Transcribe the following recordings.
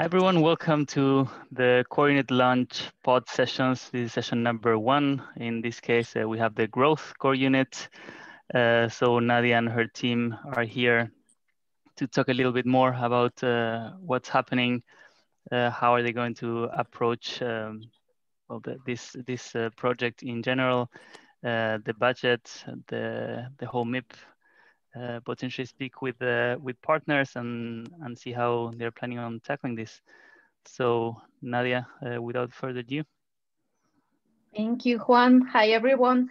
Hi everyone, welcome to the Core Unit Launch Pod Sessions. This is session number 1. In this case, we have the Growth Core Unit. So Nadia and her team are here to talk a little bit more about what's happening, how are they going to approach this project in general, the budget, the whole MIP. Potentially speak with partners and see how they're planning on tackling this. So Nadia, without further ado. Thank you, Juan. Hi, everyone.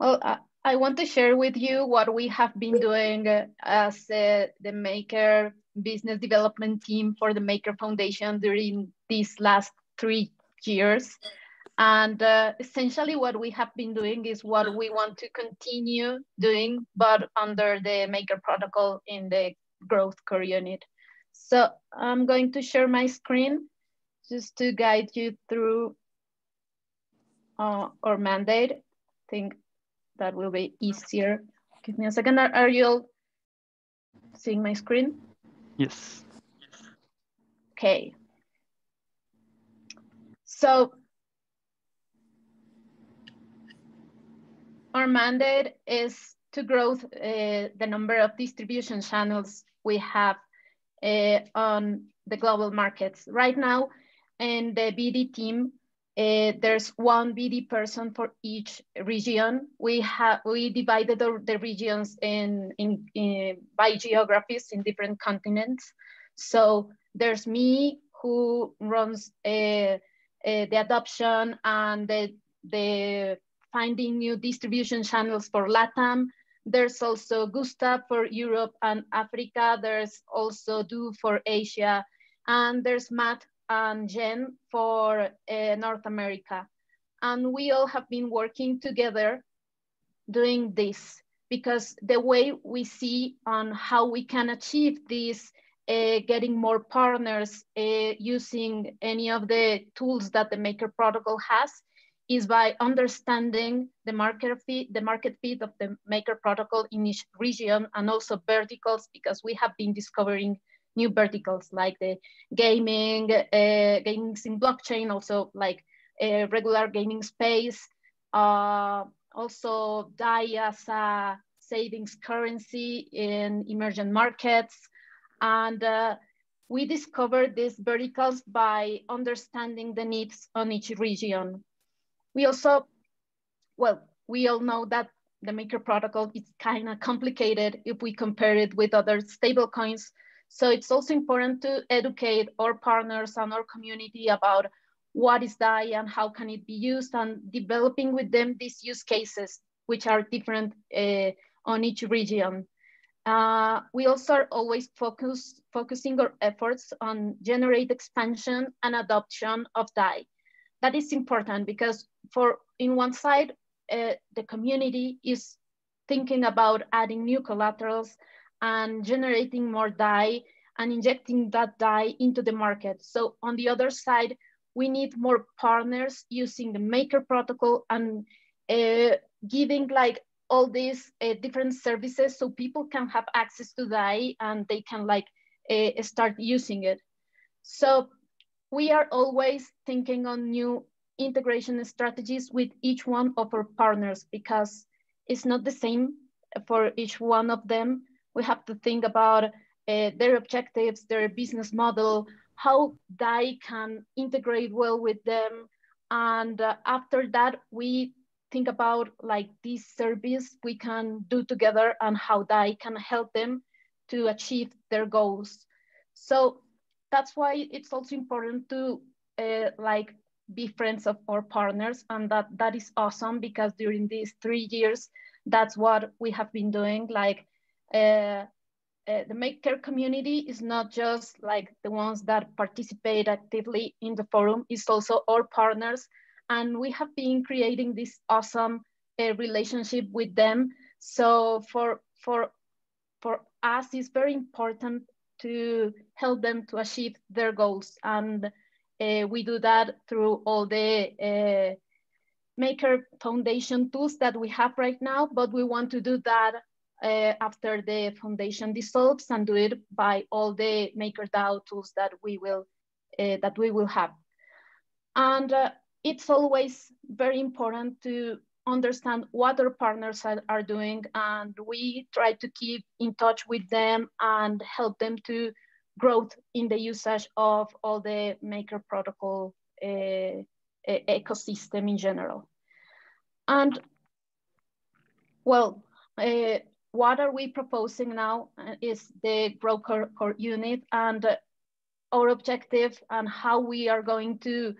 Well, I want to share with you what we have been doing as the Maker business development team for the Maker Foundation during these last 3 years. And essentially what we have been doing is what we want to continue doing, but under the Maker protocol in the Growth Core Unit. So I'm going to share my screen just to guide you through our mandate. I think that will be easier. Give me a second. Are you all seeing my screen? Yes. Okay. So our mandate is to grow the number of distribution channels we have on the global markets. Right now, in the BD team, there's one BD person for each region. We divided the regions by geographies in different continents. So there's me who runs the adoption and the finding new distribution channels for LATAM. There's also Gustav for Europe and Africa. There's also Du for Asia. And there's Matt and Jen for North America. And we all have been working together doing this because the way we see on how we can achieve this, getting more partners using any of the tools that the Maker protocol has, is by understanding the market fit of the Maker protocol in each region, and also verticals, because we have been discovering new verticals like the gaming, gaming in blockchain, also like a regular gaming space, also DAI as a savings currency in emerging markets. And we discovered these verticals by understanding the needs on each region. We also, well, we all know that the Maker protocol is kind of complicated if we compare it with other stable coins. So it's also important to educate our partners and our community about what is DAI and how can it be used, and developing with them these use cases, which are different on each region. We also are always focusing our efforts on generate expansion and adoption of DAI. That is important because in one side, the community is thinking about adding new collaterals and generating more DAI and injecting that DAI into the market. So on the other side, we need more partners using the Maker protocol and giving like all these different services so people can have access to DAI and they can like start using it. So we are always thinking on new integration strategies with each one of our partners, because it's not the same for each one of them. We have to think about their objectives, their business model, how DAI can integrate well with them. And after that, we think about like this service we can do together and how DAI can help them to achieve their goals. So that's why it's also important to like be friends of our partners, and that is awesome, because during these 3 years, that's what we have been doing. Like the Maker community is not just like the ones that participate actively in the forum, it's also our partners, and we have been creating this awesome relationship with them. So for us, it's very important to help them to achieve their goals, and we do that through all the Maker Foundation tools that we have right now, but we want to do that after the foundation dissolves, and do it by all the MakerDAO tools that we will that we will have. And it's always very important to understand what our partners are doing, and we try to keep in touch with them and help them to grow in the usage of all the Maker protocol ecosystem in general. And well, what are we proposing now is the Grow Core Unit, and our objective and how we are going to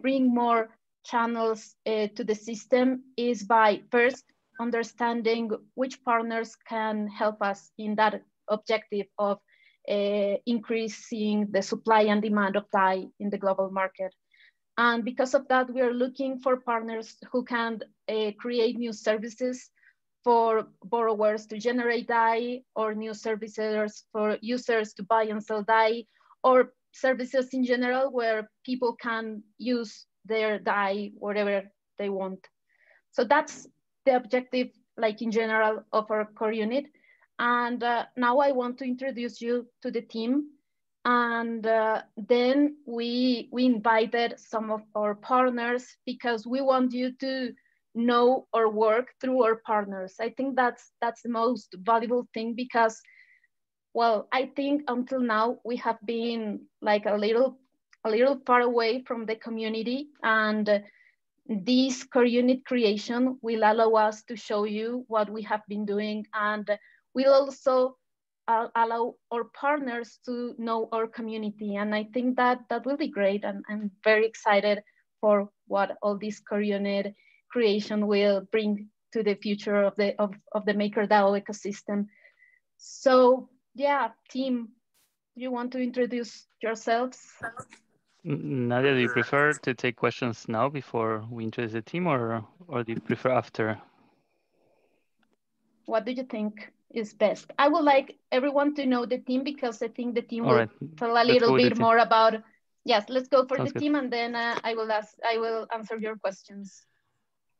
bring more channels to the system is by first understanding which partners can help us in that objective of increasing the supply and demand of DAI in the global market. And because of that, we are looking for partners who can create new services for borrowers to generate DAI, or new services for users to buy and sell DAI, or services in general where people can use their DAI wherever they want. So that's the objective, like in general, of our core unit. And now I want to introduce you to the team. And then we invited some of our partners because we want you to know our work through our partners. I think that's the most valuable thing, because, well, I think until now we have been like a little far away from the community, and this core unit creation will allow us to show you what we have been doing, and will also allow our partners to know our community. And I think that will be great, and I'm very excited for what all this core unit creation will bring to the future of the MakerDAO ecosystem. So yeah, team, you want to introduce yourselves? Nadia, do you prefer to take questions now before we introduce the team, or do you prefer after? What do you think is best? I would like everyone to know the team, because I think the team will tell a little bit more about. Yes, let's go for the team, and then I will answer your questions.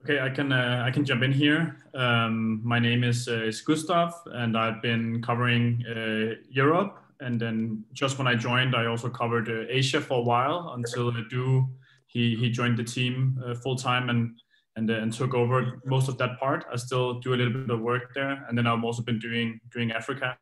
Okay, I can jump in here. My name is Gustav, and I've been covering Europe. And then just when I joined, I also covered Asia for a while, until he joined the team full time and took over most of that part. I still do a little bit of work there, and then I've also been doing Africa.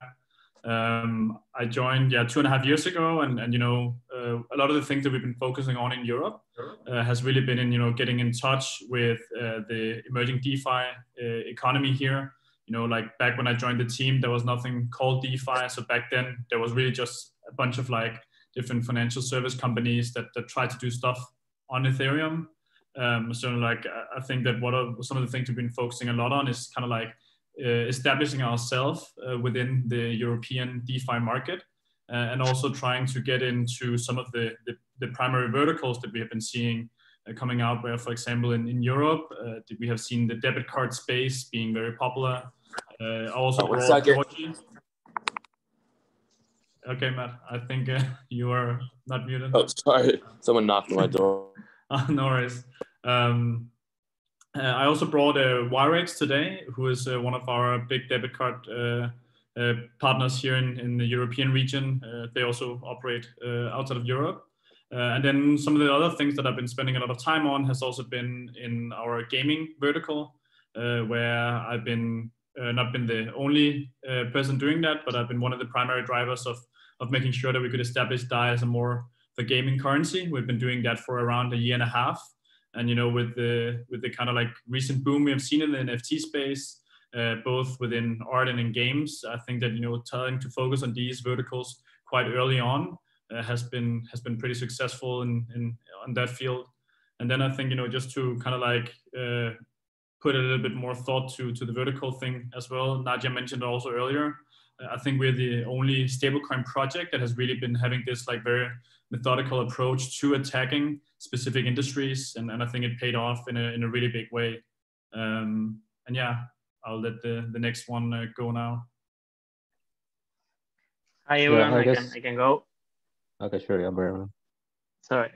I joined 2.5 years ago, and a lot of the things that we've been focusing on in Europe has really been in getting in touch with the emerging DeFi economy here. Like back when I joined the team, there was nothing called DeFi. So back then there was really just a bunch of like different financial service companies that tried to do stuff on Ethereum. So like I think that some of the things we've been focusing a lot on is kind of like establishing ourselves within the European DeFi market, and also trying to get into some of the primary verticals that we have been seeing coming out, where, for example, in Europe, we have seen the debit card space being very popular. Also brought Georgie. Okay, Matt, I think you are not muted. Oh, sorry. Someone knocked on my door. No worries. I also brought Wirex today, who is one of our big debit card partners here in the European region. They also operate outside of Europe. And then some of the other things that I've been spending a lot of time on has also been in our gaming vertical, where I've been not been the only person doing that, but I've been one of the primary drivers of making sure that we could establish DAI as the gaming currency. We've been doing that for around 1.5 years. And with the kind of like recent boom we have seen in the NFT space, both within art and in games, I think that trying to focus on these verticals quite early on has been pretty successful on that field. And then I think just to kind of like put a little bit more thought to the vertical thing as well. Nadia mentioned also earlier. I think we're the only stablecoin project that has really been having this like very methodical approach to attacking specific industries, and I think it paid off in a really big way. And yeah, I'll let the next one go now. Hi everyone, I can go. Okay, sure, yeah, Brian. Sorry,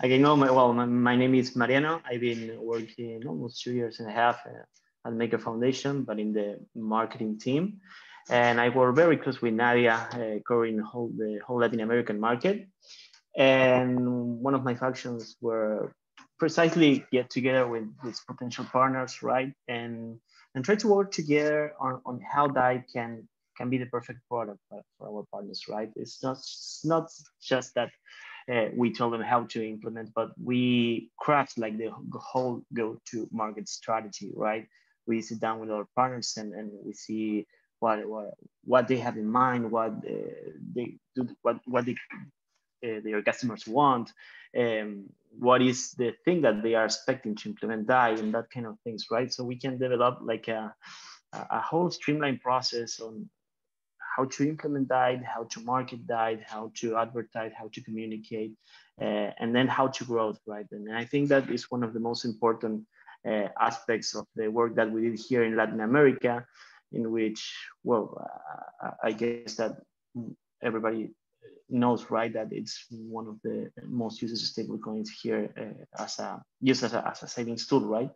I can go. My name is Mariano. I've been working almost 2.5 years at Maker Foundation, but in the marketing team. And I work very close with Nadia, covering the whole Latin American market. And one of my functions were precisely get together with these potential partners, right? And try to work together on how that can be the perfect product for our partners, right? It's not just that we tell them how to implement, but we craft like the whole go-to-market strategy, right? We sit down with our partners and we see what they have in mind, what they do, what they their customers want, what is the thing that they are expecting to implement DAI and that kind of things, right? So we can develop like a whole streamlined process on how to implement DAI, how to market DAI, how to advertise, how to communicate, and then how to grow, right? And I think that is one of the most important aspects of the work that we did here in Latin America, in which, well, I guess that everybody knows, right, that it's one of the most used stable coins here as a savings tool, right?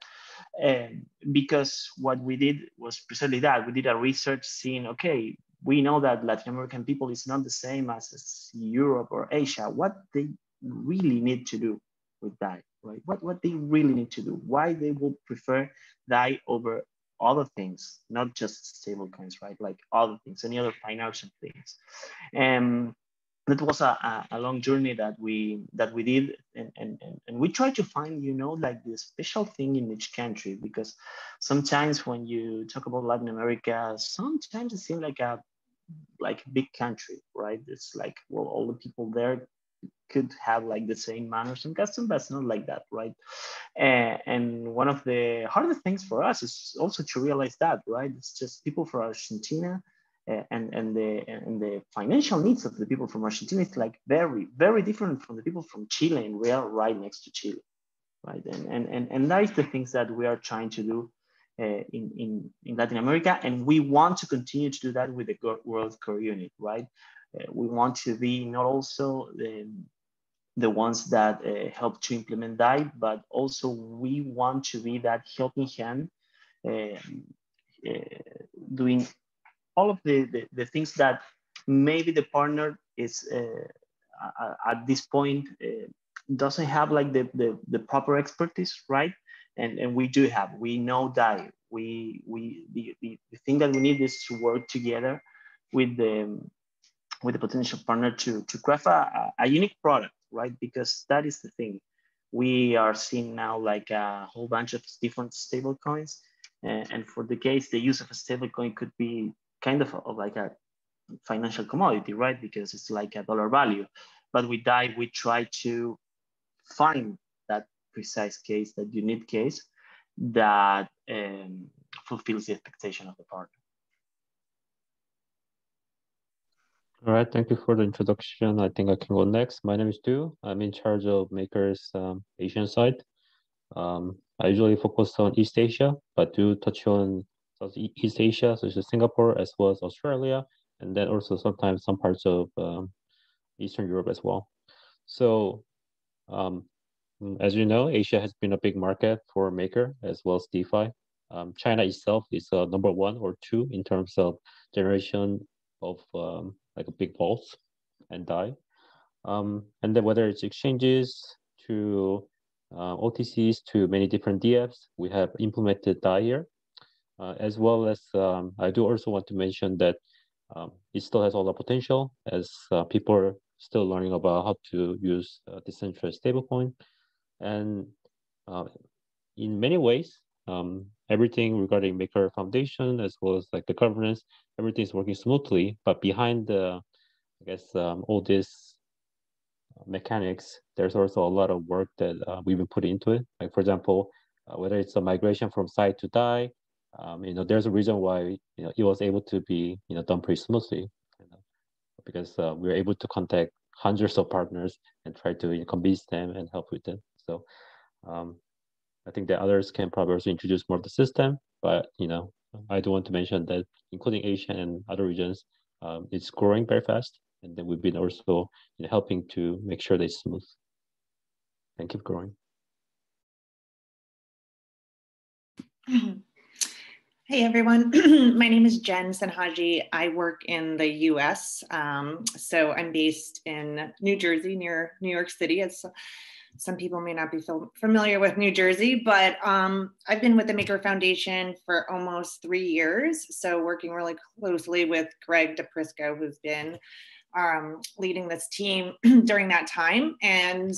Because what we did was precisely that. We did a research seeing, okay, we know that Latin American people is not the same as Europe or Asia. What they really need to do with DAI, right? What they really need to do, why they would prefer DAI over other things, not just stable coins, right? Like other things, any other financial things. And that was a long journey that we did, and we tried to find, you know, like the special thing in each country, because sometimes when you talk about Latin America, sometimes it seems like a big country, right? It's like, well, all the people there could have like the same manners and customs, but it's not like that, right? And one of the hardest things for us is also to realize that, right? It's just people from Argentina, and the financial needs of the people from Argentina is like very, very different from the people from Chile, and we are right next to Chile, right? And that is the things that we are trying to do in Latin America, and we want to continue to do that with the World Core Unit, right? We want to be not also the ones that help to implement DAI, but also we want to be that helping hand, doing all of the things that maybe the partner is at this point doesn't have like the proper expertise, right? And we do have, we know that the thing that we need is to work together with the potential partner to craft a unique product, right? Because that is the thing. We are seeing now like a whole bunch of different stable coins. And for the case, the use of a stable coin could be kind of like a financial commodity, right? Because it's like a dollar value. But with DAI, we try to find that precise case, that unique case that fulfills the expectation of the partner. All right, thank you for the introduction. I think I can go next. My name is Du. I'm in charge of Maker's Asian side. I usually focus on East Asia, but do touch on Southeast Asia, such as Singapore, as well as Australia, and then also sometimes some parts of Eastern Europe as well. So, as you know, Asia has been a big market for Maker as well as DeFi. China itself is number 1 or 2 in terms of generation of like a big vaults and DAI. And then whether it's exchanges to OTCs to many different DFs, we have implemented DAI here, as well as I do also want to mention that it still has all the potential as people are still learning about how to use decentralized stablecoin. And in many ways, everything regarding Maker Foundation, as well as like the governance, everything is working smoothly. But behind the, I guess, all this mechanics, there's also a lot of work that we've been putting into it. Like, for example, whether it's a migration from site to DAI, you know, there's a reason why, you know, it was able to be, you know, done pretty smoothly, you know, because we were able to contact hundreds of partners and try to, you know, convince them and help with them. So I think that others can probably also introduce more of the system, but, you know, I do want to mention that including Asia and other regions, it's growing very fast. And then we've been also, you know, helping to make sure that it's smooth and keep growing. Hey everyone, my name is Jen Senhaji. I work in the US. So I'm based in New Jersey near New York City. As some people may not be familiar with New Jersey, but I've been with the Maker Foundation for almost 3 years. So working really closely with Greg DePrisco, who's been leading this team during that time. And,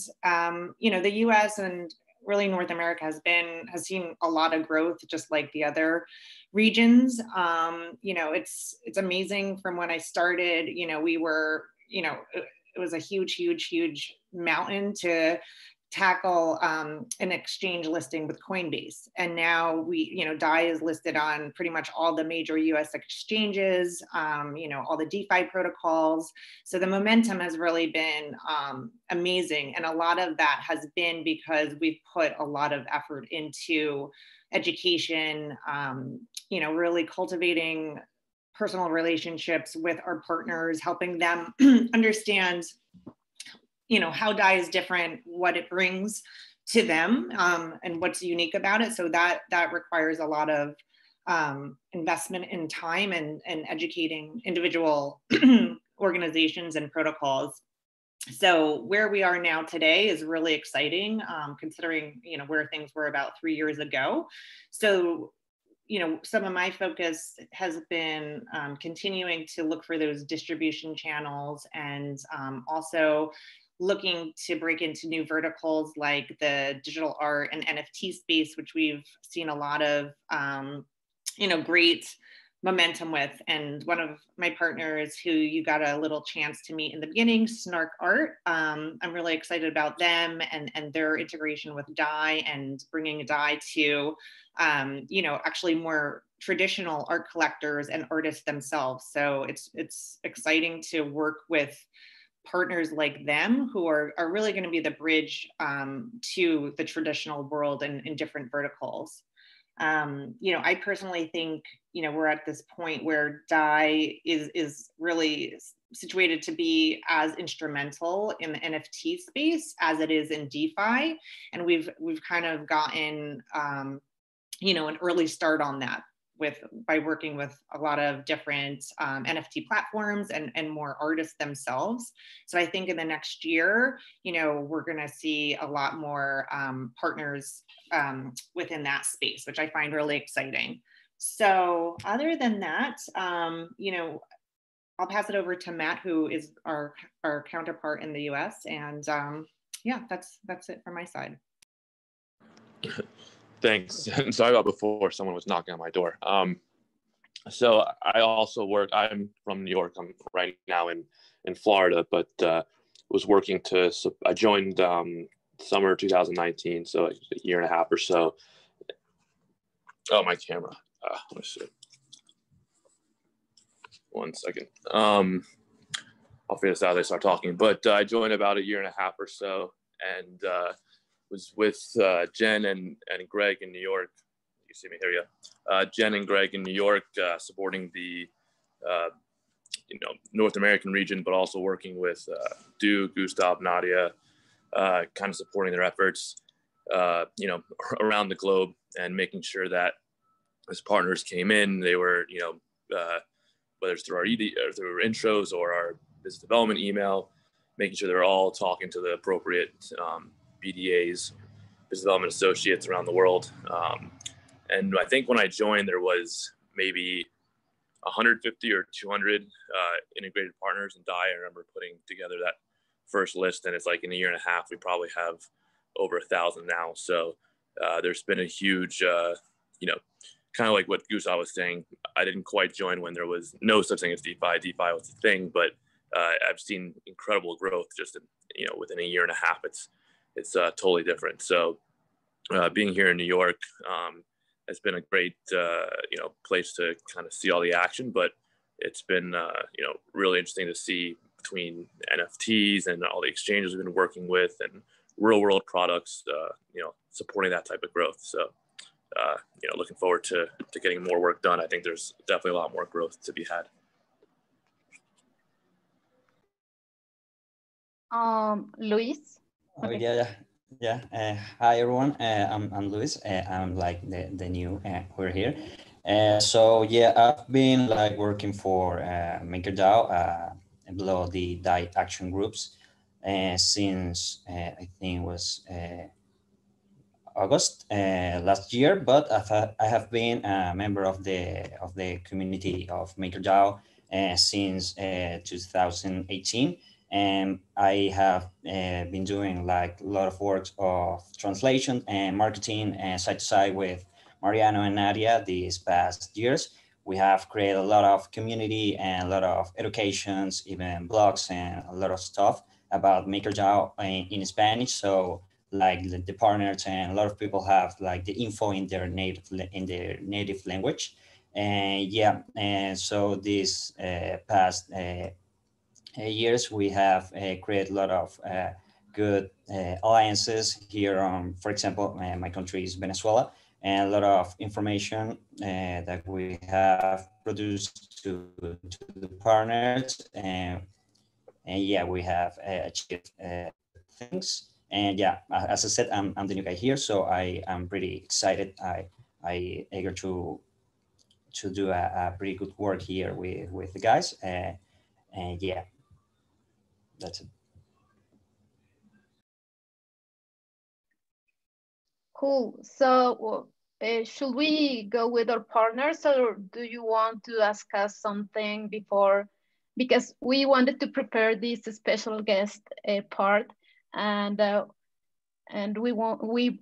you know, the US and really North America has seen a lot of growth, just like the other regions. You know, it's amazing from when I started, you know, we were, you know, it was a huge mountain to tackle an exchange listing with Coinbase. And now we, you know, DAI is listed on pretty much all the major US exchanges, you know, all the DeFi protocols. So the momentum has really been amazing. And a lot of that has been because we've put a lot of effort into education, you know, really cultivating personal relationships with our partners, helping them understand, you know, how DAI is different, what it brings to them, and what's unique about it. So that requires a lot of investment in time and educating individual organizations and protocols. So where we are now today is really exciting, considering, you know, where things were about 3 years ago. So, you know, some of my focus has been continuing to look for those distribution channels and also looking to break into new verticals like the digital art and NFT space, which we've seen a lot of, you know, great momentum with. And one of my partners who you got a little chance to meet in the beginning, Snark Art, I'm really excited about them and their integration with DAI and bringing DAI to, you know, actually more traditional art collectors and artists themselves. So it's exciting to work with partners like them who are really going to be the bridge to the traditional world in different verticals. You know, I personally think, you know, we're at this point where DAI is really situated to be as instrumental in the NFT space as it is in DeFi, and we've kind of gotten, you know, an early start on that by working with a lot of different NFT platforms and more artists themselves. So I think in the next year, you know, we're going to see a lot more partners within that space, which I find really exciting. So other than that, you know, I'll pass it over to Matt, who is our counterpart in the US. And yeah, that's it from my side. Thanks. Sorry about before, someone was knocking on my door. So I also work, I'm from New York. I'm right now in Florida, but was working I joined summer 2019, so a year and a half or so. Oh, my camera. Let's see. 1 second. I'll figure this out as I start talking. But I joined about a year and a half or so, and was with Jen and Greg in New York. You see me here, yeah. Jen and Greg in New York, supporting the you know, North American region, but also working with Du, Gustav, Nadia, kind of supporting their efforts, you know, around the globe, and making sure that as partners came in, they were, you know, whether it's through our ED or through our intros or our business development email, making sure they're all talking to the appropriate BDAs, business development associates around the world. And I think when I joined, there was maybe 150 or 200 integrated partners in DAI. I remember putting together that first list, and it's like in a year and a half, we probably have over 1,000 now. So there's been a huge, you know, kind of like what Gustav was saying. I didn't quite join when there was no such thing as DeFi. DeFi was a thing, but I've seen incredible growth just in, you know, within a year and a half. It's totally different. So being here in New York has been a great, you know, place to kind of see all the action, but it's been, you know, really interesting to see between NFTs and all the exchanges we've been working with and real world products, you know, supporting that type of growth. So, you know, looking forward to getting more work done. I think there's definitely a lot more growth to be had. Luis? Oh, yeah. Hi, everyone. I'm Luis. I'm like the new we're here. So yeah, I've been like working for MakerDAO below the DAI action groups since I think it was August last year, but I have been a member of the community of MakerDAO since 2018, and I have been doing like a lot of work of translation and marketing and side to side with Mariano and Nadia these past years. We have created a lot of community and a lot of educations, even blogs and a lot of stuff about MakerDAO in Spanish. So like the partners and a lot of people have like the info in their native language. And yeah, and so these past years we have created a lot of good alliances here on, for example, my country is Venezuela, and a lot of information that we have produced to the partners, and yeah, we have achieved things. And yeah, as I said, I'm the new guy here, so I am pretty excited. I eager to do a pretty good work here with the guys. And yeah, that's it. Cool. So should we go with our partners, or do you want to ask us something before? Because we wanted to prepare this special guest part, and we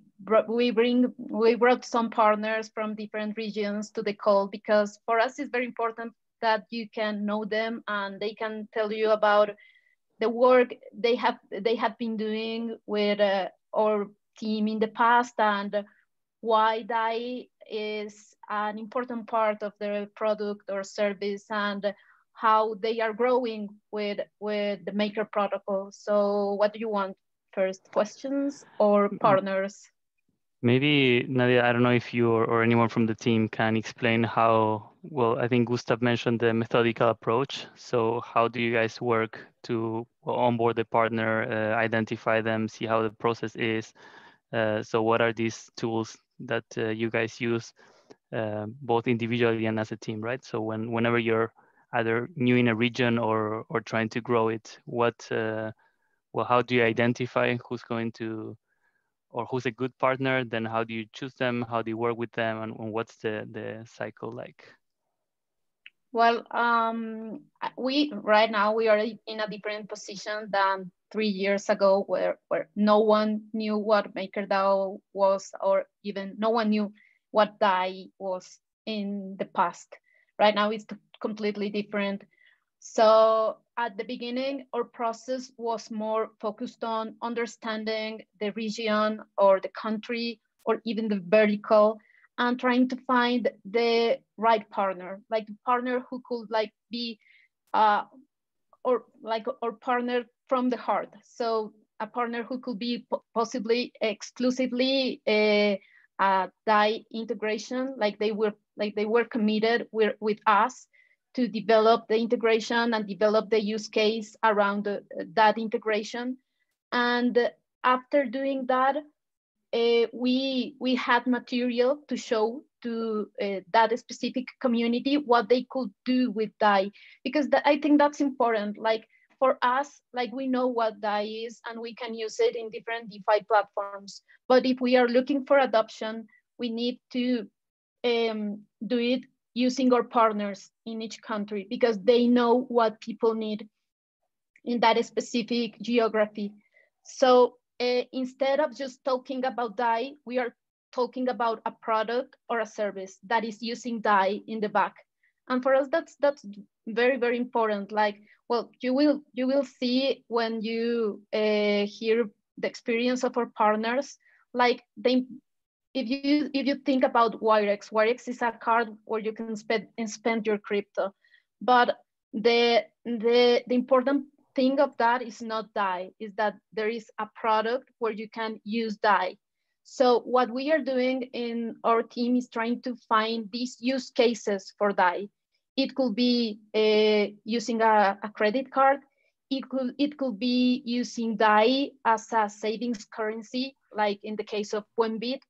brought some partners from different regions to the call, because for us it's very important that you can know them and they can tell you about the work they have been doing with our team in the past, and why DAI is an important part of their product or service, and how they are growing with the Maker protocol. So what do you want first, questions or partners? Maybe, Nadia, I don't know if you or anyone from the team can explain how, well, I think Gustav mentioned the methodical approach. So how do you guys work to onboard the partner, identify them, see how the process is? So what are these tools that you guys use both individually and as a team, right? So whenever you're either new in a region or trying to grow it, well, how do you identify who's going to, or who's a good partner? Then how do you choose them? How do you work with them? And what's the cycle like? Well, we right now we are in a different position than 3 years ago, where no one knew what MakerDAO was, or even no one knew what DAI was in the past. Right now it's completely different. So at the beginning, our process was more focused on understanding the region or the country or even the vertical, and trying to find the right partner, like a partner who could like be or like our partner from the heart. So a partner who could be possibly exclusively a DAI integration, like they were committed with us to develop the integration and develop the use case around that integration. And after doing that, we had material to show to that specific community what they could do with DAI, because I think that's important. Like for us, like we know what DAI is and we can use it in different DeFi platforms. But if we are looking for adoption, we need to do it using our partners in each country, because they know what people need in that specific geography. So instead of just talking about DAI, we are talking about a product or a service that is using DAI in the back. And for us, that's very, very important. Like, well, you will see when you hear the experience of our partners, like if you think about Wirex is a card where you can spend your crypto, but the important thing of that is not DAI, is that there is a product where you can use DAI. So what we are doing in our team is trying to find these use cases for DAI. It could be using a credit card. It could be using DAI as a savings currency, like in the case of Buenbit,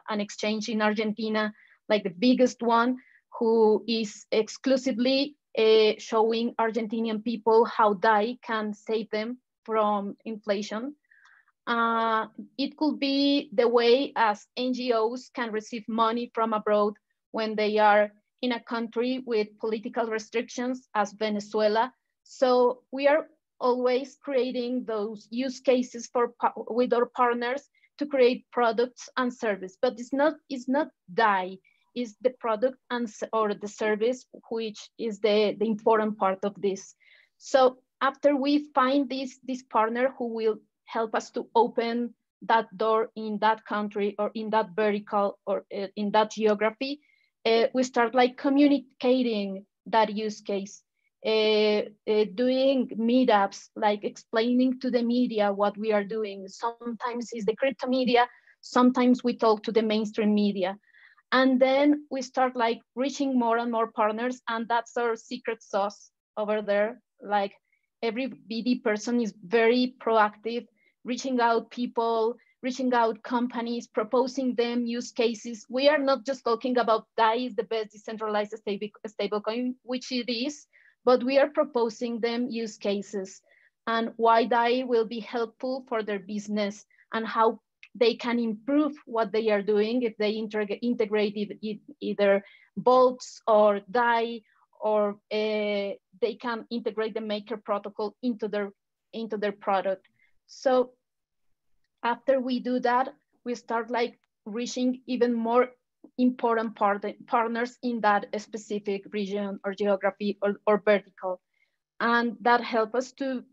an exchange in Argentina like the biggest one, who is exclusively showing Argentinian people how dye can save them from inflation. It could be the way as NGOs can receive money from abroad when they are in a country with political restrictions as Venezuela. So we are always creating those use cases with our partners to create products and service, but it's not dye, it's the product or the service, which is the important part of this. So after we find this partner who will help us to open that door in that country or in that vertical or in that geography, we start like communicating that use case, doing meetups, like explaining to the media what we are doing. Sometimes it's the crypto media, sometimes we talk to the mainstream media. And then we start like reaching more and more partners, and that's our secret sauce over there. Like every BD person is very proactive, reaching out people, reaching out companies, proposing them use cases. We are not just talking about DAI is the best decentralized stablecoin, which it is, but we are proposing them use cases and why DAI will be helpful for their business and how they can improve what they are doing if they integrate either bolts or DAI, or they can integrate the Maker protocol into their product. So after we do that, we start like reaching even more important partners in that specific region or geography or vertical. And that helps us to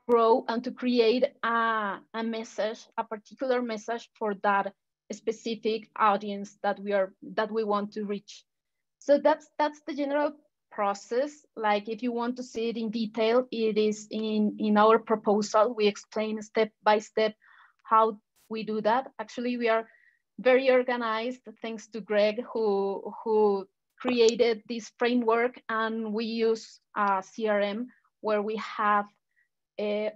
grow and to create a message, a particular message for that specific audience that we want to reach. So that's the general process. Like if you want to see it in detail, it is in our proposal. We explain step by step how we do that. Actually, we are very organized thanks to Greg who created this framework, and we use a CRM where we have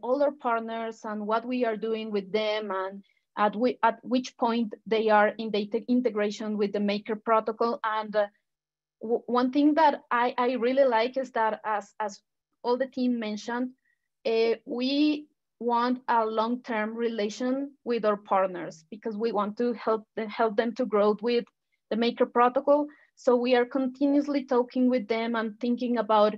all our partners and what we are doing with them and at which point they are in the integration with the Maker protocol. And one thing that I really like is that as all the team mentioned, we want a long-term relation with our partners because we want to help them to grow with the Maker protocol. So we are continuously talking with them and thinking about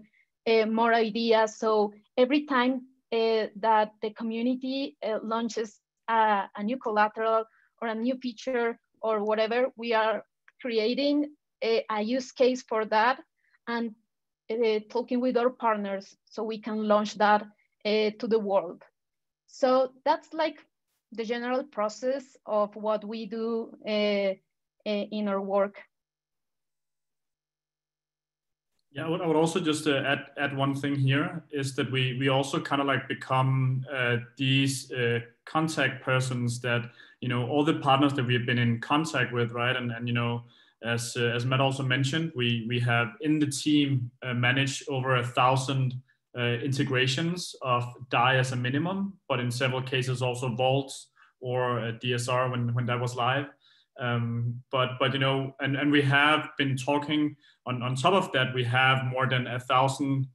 more ideas. So every time that the community launches a new collateral or a new feature or whatever, we are creating a use case for that and talking with our partners so we can launch that to the world. So that's like the general process of what we do in our work. Yeah, I would also just add one thing here is that we also kind of like become these contact persons that, you know, all the partners that we've been in contact with, right? And you know, as Matt also mentioned, we have in the team managed over 1,000 integrations of DAI as a minimum, but in several cases also vaults or DSR when that was live. But you know, and we have been talking on top of that, we have more than 1,000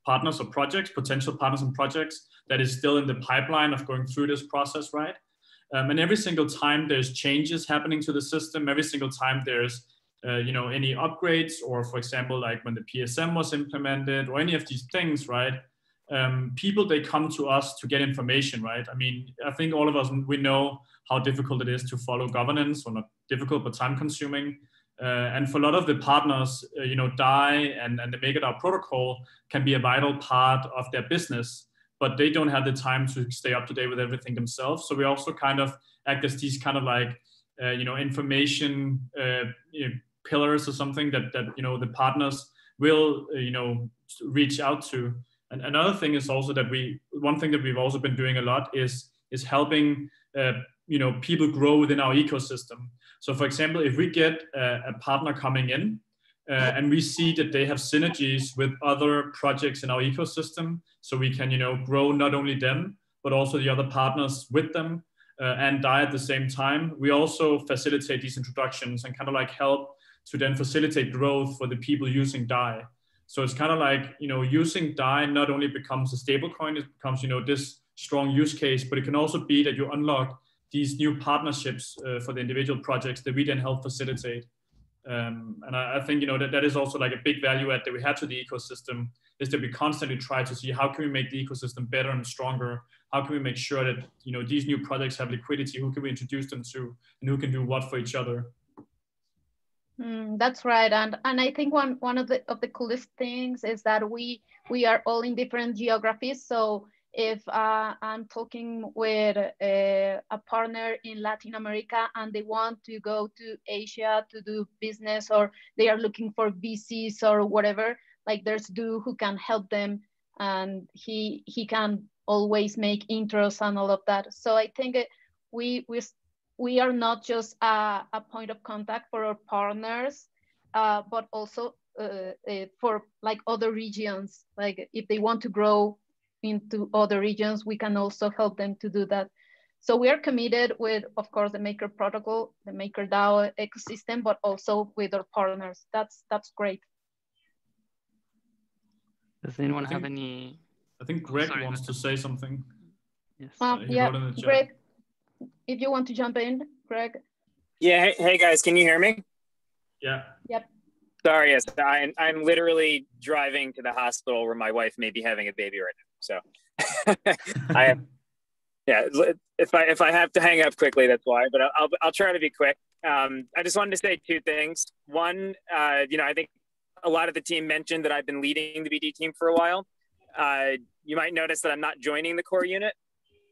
partners or projects, potential partners and projects that is still in the pipeline of going through this process, right? And every single time there's changes happening to the system, every single time there's you know, any upgrades, or for example, like when the PSM was implemented or any of these things, right? People, they come to us to get information, right? I mean, I think all of us, we know how difficult it is to follow governance, or not difficult, but time consuming. And for a lot of the partners, you know, DAI and the MakerDAO protocol can be a vital part of their business, but they don't have the time to stay up to date with everything themselves. So we also kind of act as these kind of like, you know, information you know, pillars or something that you know, the partners will, you know, reach out to. And another thing is also that one thing that we've also been doing a lot is helping, you know, people grow within our ecosystem. So for example, if we get a partner coming in and we see that they have synergies with other projects in our ecosystem, so we can, you know, grow not only them, but also the other partners with them and DAI at the same time. We also facilitate these introductions and kind of like help to then facilitate growth for the people using DAI. So it's kind of like, using DAI not only becomes a stable coin, it becomes, this strong use case, but it can also be that you unlock these new partnerships for the individual projects that we then help facilitate. And I think, that is also like a big value add that we have to the ecosystem, is that we constantly try to see how can we make the ecosystem better and stronger? How can we make sure that, these new projects have liquidity? Who can we introduce them to, and who can do what for each other? That's right, and I think one of the coolest things is that we are all in different geographies. So if I'm talking with a partner in Latin America and they want to go to Asia to do business, or they are looking for VCs or whatever, like there's Du who can help them, and he can always make intros and all of that. So I think we are not just a point of contact for our partners, but also for like other regions. Like if they want to grow into other regions, we can also help them to do that. So we are committed with, of course, the Maker protocol, the MakerDAO ecosystem, but also with our partners. That's great. Does anyone have any? I think Greg wants to say something. Yes. Yeah, Greg, if you want to jump in, Greg. Yeah, hey guys, can you hear me? Yeah. Yep. Sorry, yes, I'm literally driving to the hospital where my wife may be having a baby right now. So if I have to hang up quickly, that's why. But I'll try to be quick. I just wanted to say two things. One, I think a lot of the team mentioned that I've been leading the BD team for a while. You might notice that I'm not joining the core unit.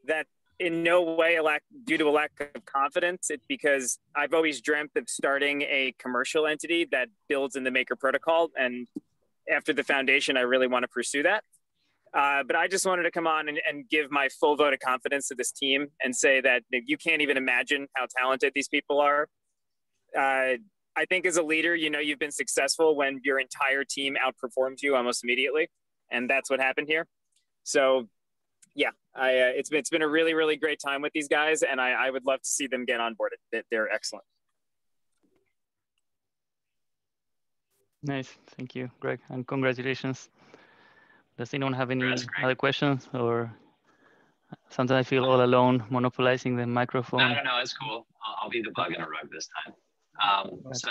That in no way due to a lack of confidence. It's because I've always dreamt of starting a commercial entity that builds in the Maker protocol. And after the foundation, I really want to pursue that. But I just wanted to come on and give my full vote of confidence to this team and say that you can't even imagine how talented these people are. I think as a leader, you've been successful when your entire team outperforms you almost immediately. And that's what happened here. So yeah, it's been a really, really great time with these guys, and I would love to see them get on board. They're excellent. Nice, thank you, Greg, and congratulations. Does anyone have any other questions, or sometimes I feel all alone monopolizing the microphone? No, it's cool. I'll be the bug in a rug this time. So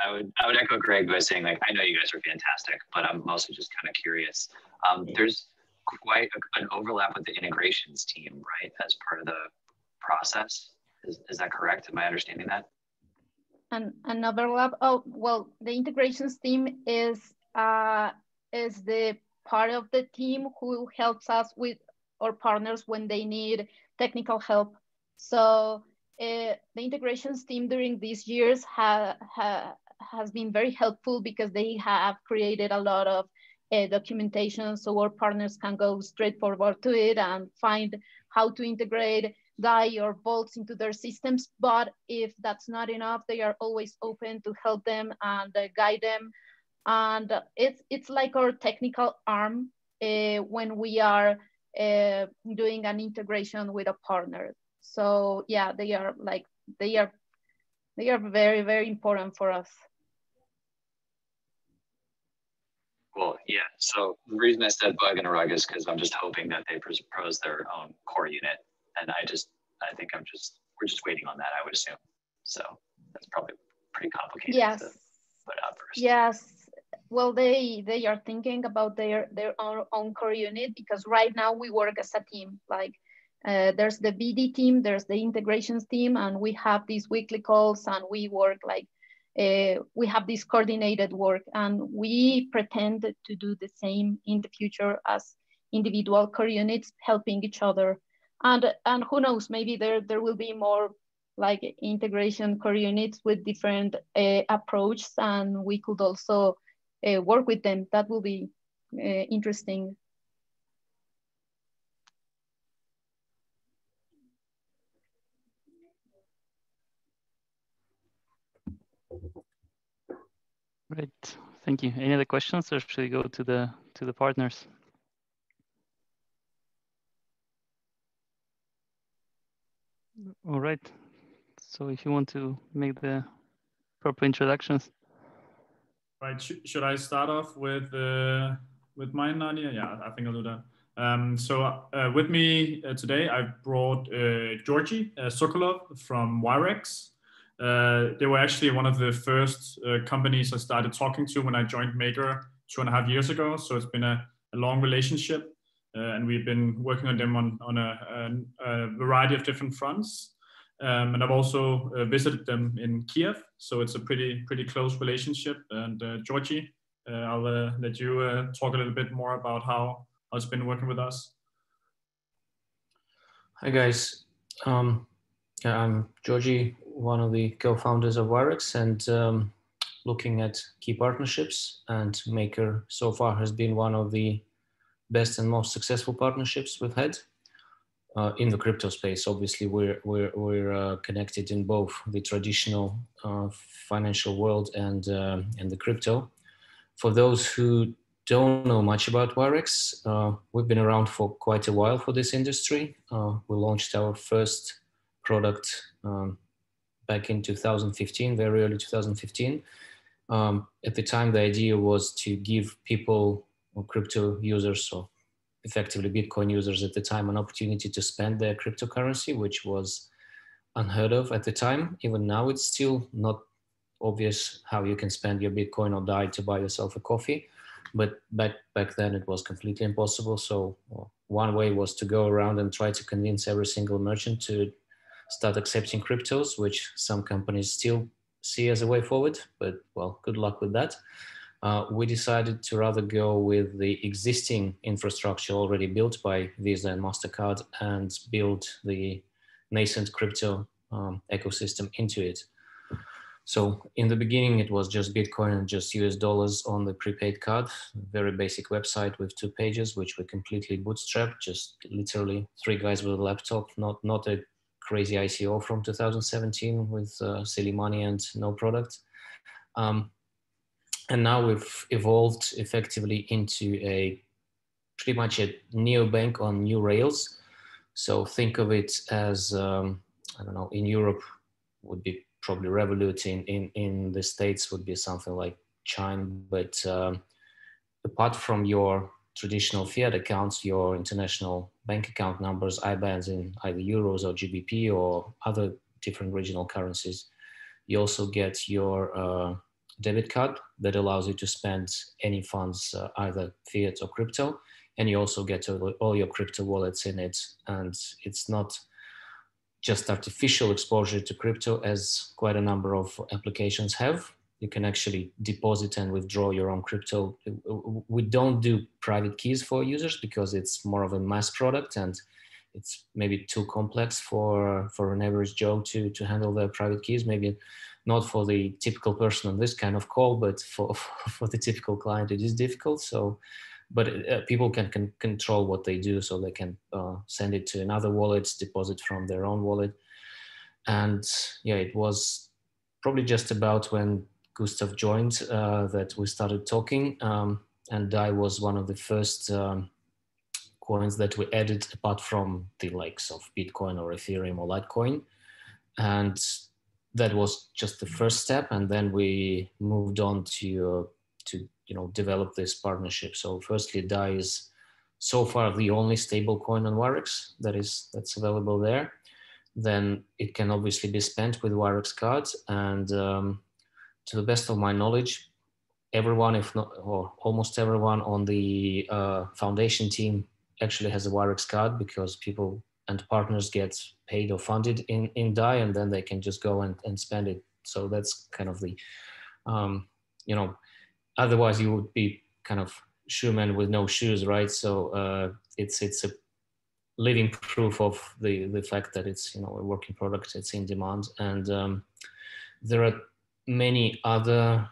I would echo Greg by saying, like, I know you guys are fantastic, but I'm mostly just kind of curious. There's quite an overlap with the integrations team, right? As part of the process. Is that correct? Am I understanding that? An overlap? Oh, well, the integrations team is the part of the team who helps us with our partners when they need technical help. So the integrations team during these years has been very helpful because they have created a lot of documentation, so our partners can go straight forward to it and find how to integrate DAI or vaults into their systems. But if that's not enough, they are always open to help them and guide them. And it's like our technical arm when we are doing an integration with a partner. So yeah, they are very, very important for us. Well, yeah. So the reason I said bug in a rug is because I'm just hoping that they propose their own core unit, and we're just waiting on that, I would assume. So that's probably pretty complicated. Yes. To put out first. Yes. Well, they are thinking about their own core unit, because right now we work as a team. Like there's the BD team, there's the integrations team, and we have these weekly calls, and we work like. We have this coordinated work, and we pretend to do the same in the future as individual core units, helping each other. And who knows, maybe there will be more like integration core units with different approaches, and we could also work with them. That will be interesting. Great, thank you. Any other questions, or should we go to the partners? All right. So if you want to make the proper introductions. Right. Should I start off with mine, Nadia? Yeah, I think I'll do that. With me today, I brought Georgi Sokolov from Wirex. They were actually one of the first companies I started talking to when I joined Maker 2.5 years ago. So it's been a long relationship, and we've been working on them on a variety of different fronts. And I've also visited them in Kiev, so it's a pretty close relationship. And Georgi, I'll let you talk a little bit more about how it's been working with us. Hi guys, I'm Georgi, one of the co-founders of Wirex, and looking at key partnerships, and Maker so far has been one of the best and most successful partnerships we've had. In the crypto space, obviously, we're connected in both the traditional financial world and the crypto. For those who don't know much about Wirex, we've been around for quite a while for this industry. We launched our first product back in 2015, very early 2015. At the time, the idea was to give people, or crypto users, or effectively Bitcoin users at the time, an opportunity to spend their cryptocurrency, which was unheard of at the time. Even now, it's still not obvious how you can spend your Bitcoin or DAI to buy yourself a coffee. But back then it was completely impossible. So one way was to go around and try to convince every single merchant to start accepting cryptos, which some companies still see as a way forward, but well, good luck with that. We decided to rather go with the existing infrastructure already built by Visa and MasterCard and build the nascent crypto ecosystem into it. So in the beginning, it was just Bitcoin and just US dollars on the prepaid card, very basic website with 2 pages, which we completely bootstrapped, just literally 3 guys with a laptop, not a crazy ICO from 2017 with silly money and no product. And now we've evolved effectively into pretty much a neobank on new rails. So think of it as, I don't know, in Europe would be probably Revolut, in the States would be something like Chime, but apart from your traditional fiat accounts, your international bank account numbers, IBANs in either euros or GBP or other different regional currencies, you also get your debit card that allows you to spend any funds, either fiat or crypto, and you also get all your crypto wallets in it. And it's not just artificial exposure to crypto, as quite a number of applications have. You can actually deposit and withdraw your own crypto. We don't do private keys for users because it's more of a mass product and it's maybe too complex for an average Joe to handle their private keys. Maybe not for the typical person on this kind of call, but for the typical client, it is difficult. So, but people can control what they do, so they can send it to another wallet, deposit from their own wallet. And yeah, it was probably just about when Gustav joined that we started talking, and DAI was one of the first coins that we added, apart from the likes of Bitcoin or Ethereum or Litecoin. And that was just the first step, and then we moved on to develop this partnership. So firstly, DAI is so far the only stable coin on Wirex that's available there. Then it can obviously be spent with Wirex cards, and to the best of my knowledge, everyone, if not or almost everyone on the foundation team actually has a Wirex card, because people and partners get paid or funded in DAI, and then they can just go and spend it. So that's kind of the, otherwise you would be kind of shoeman with no shoes, right? So it's a living proof of the fact that it's, a working product, it's in demand. And there are many other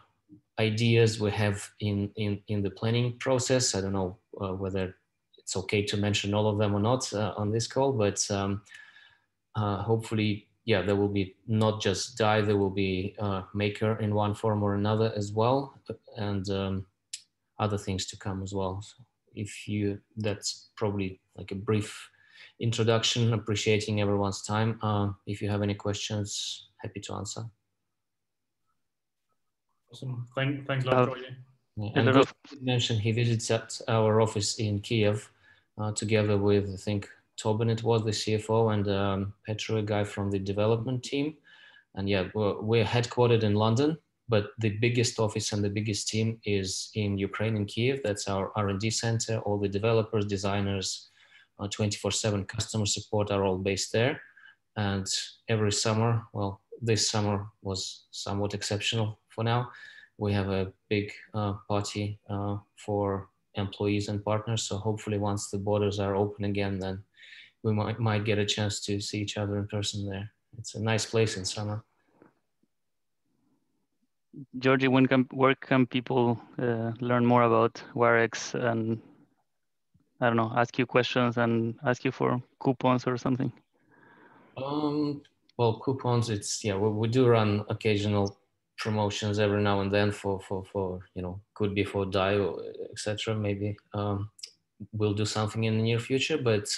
ideas we have in the planning process. I don't know whether it's okay to mention all of them or not on this call, but hopefully, yeah, there will be not just DAI, there will be Maker in one form or another as well, and other things to come as well. So that's probably like a brief introduction, appreciating everyone's time. If you have any questions, happy to answer. Awesome. Thanks a lot, Georgie. And Gus mentioned he visits at our office in Kiev together with, I think, Tobin, it was the CFO, and Petro, a guy from the development team. And yeah, we're headquartered in London, but the biggest office and the biggest team is in Ukraine, in Kiev. That's our R&D center. All the developers, designers, 24/7 customer support are all based there. And every summer, well, this summer was somewhat exceptional for now. We have a big party for employees and partners. So hopefully once the borders are open again, then we might get a chance to see each other in person there. It's a nice place in summer. Georgie, where can people learn more about Wirex and, I don't know, ask you questions and ask you for coupons or something? Well, coupons, it's, yeah, we do run occasional promotions every now and then for you know, could be for DAI, etc. Maybe we'll do something in the near future, but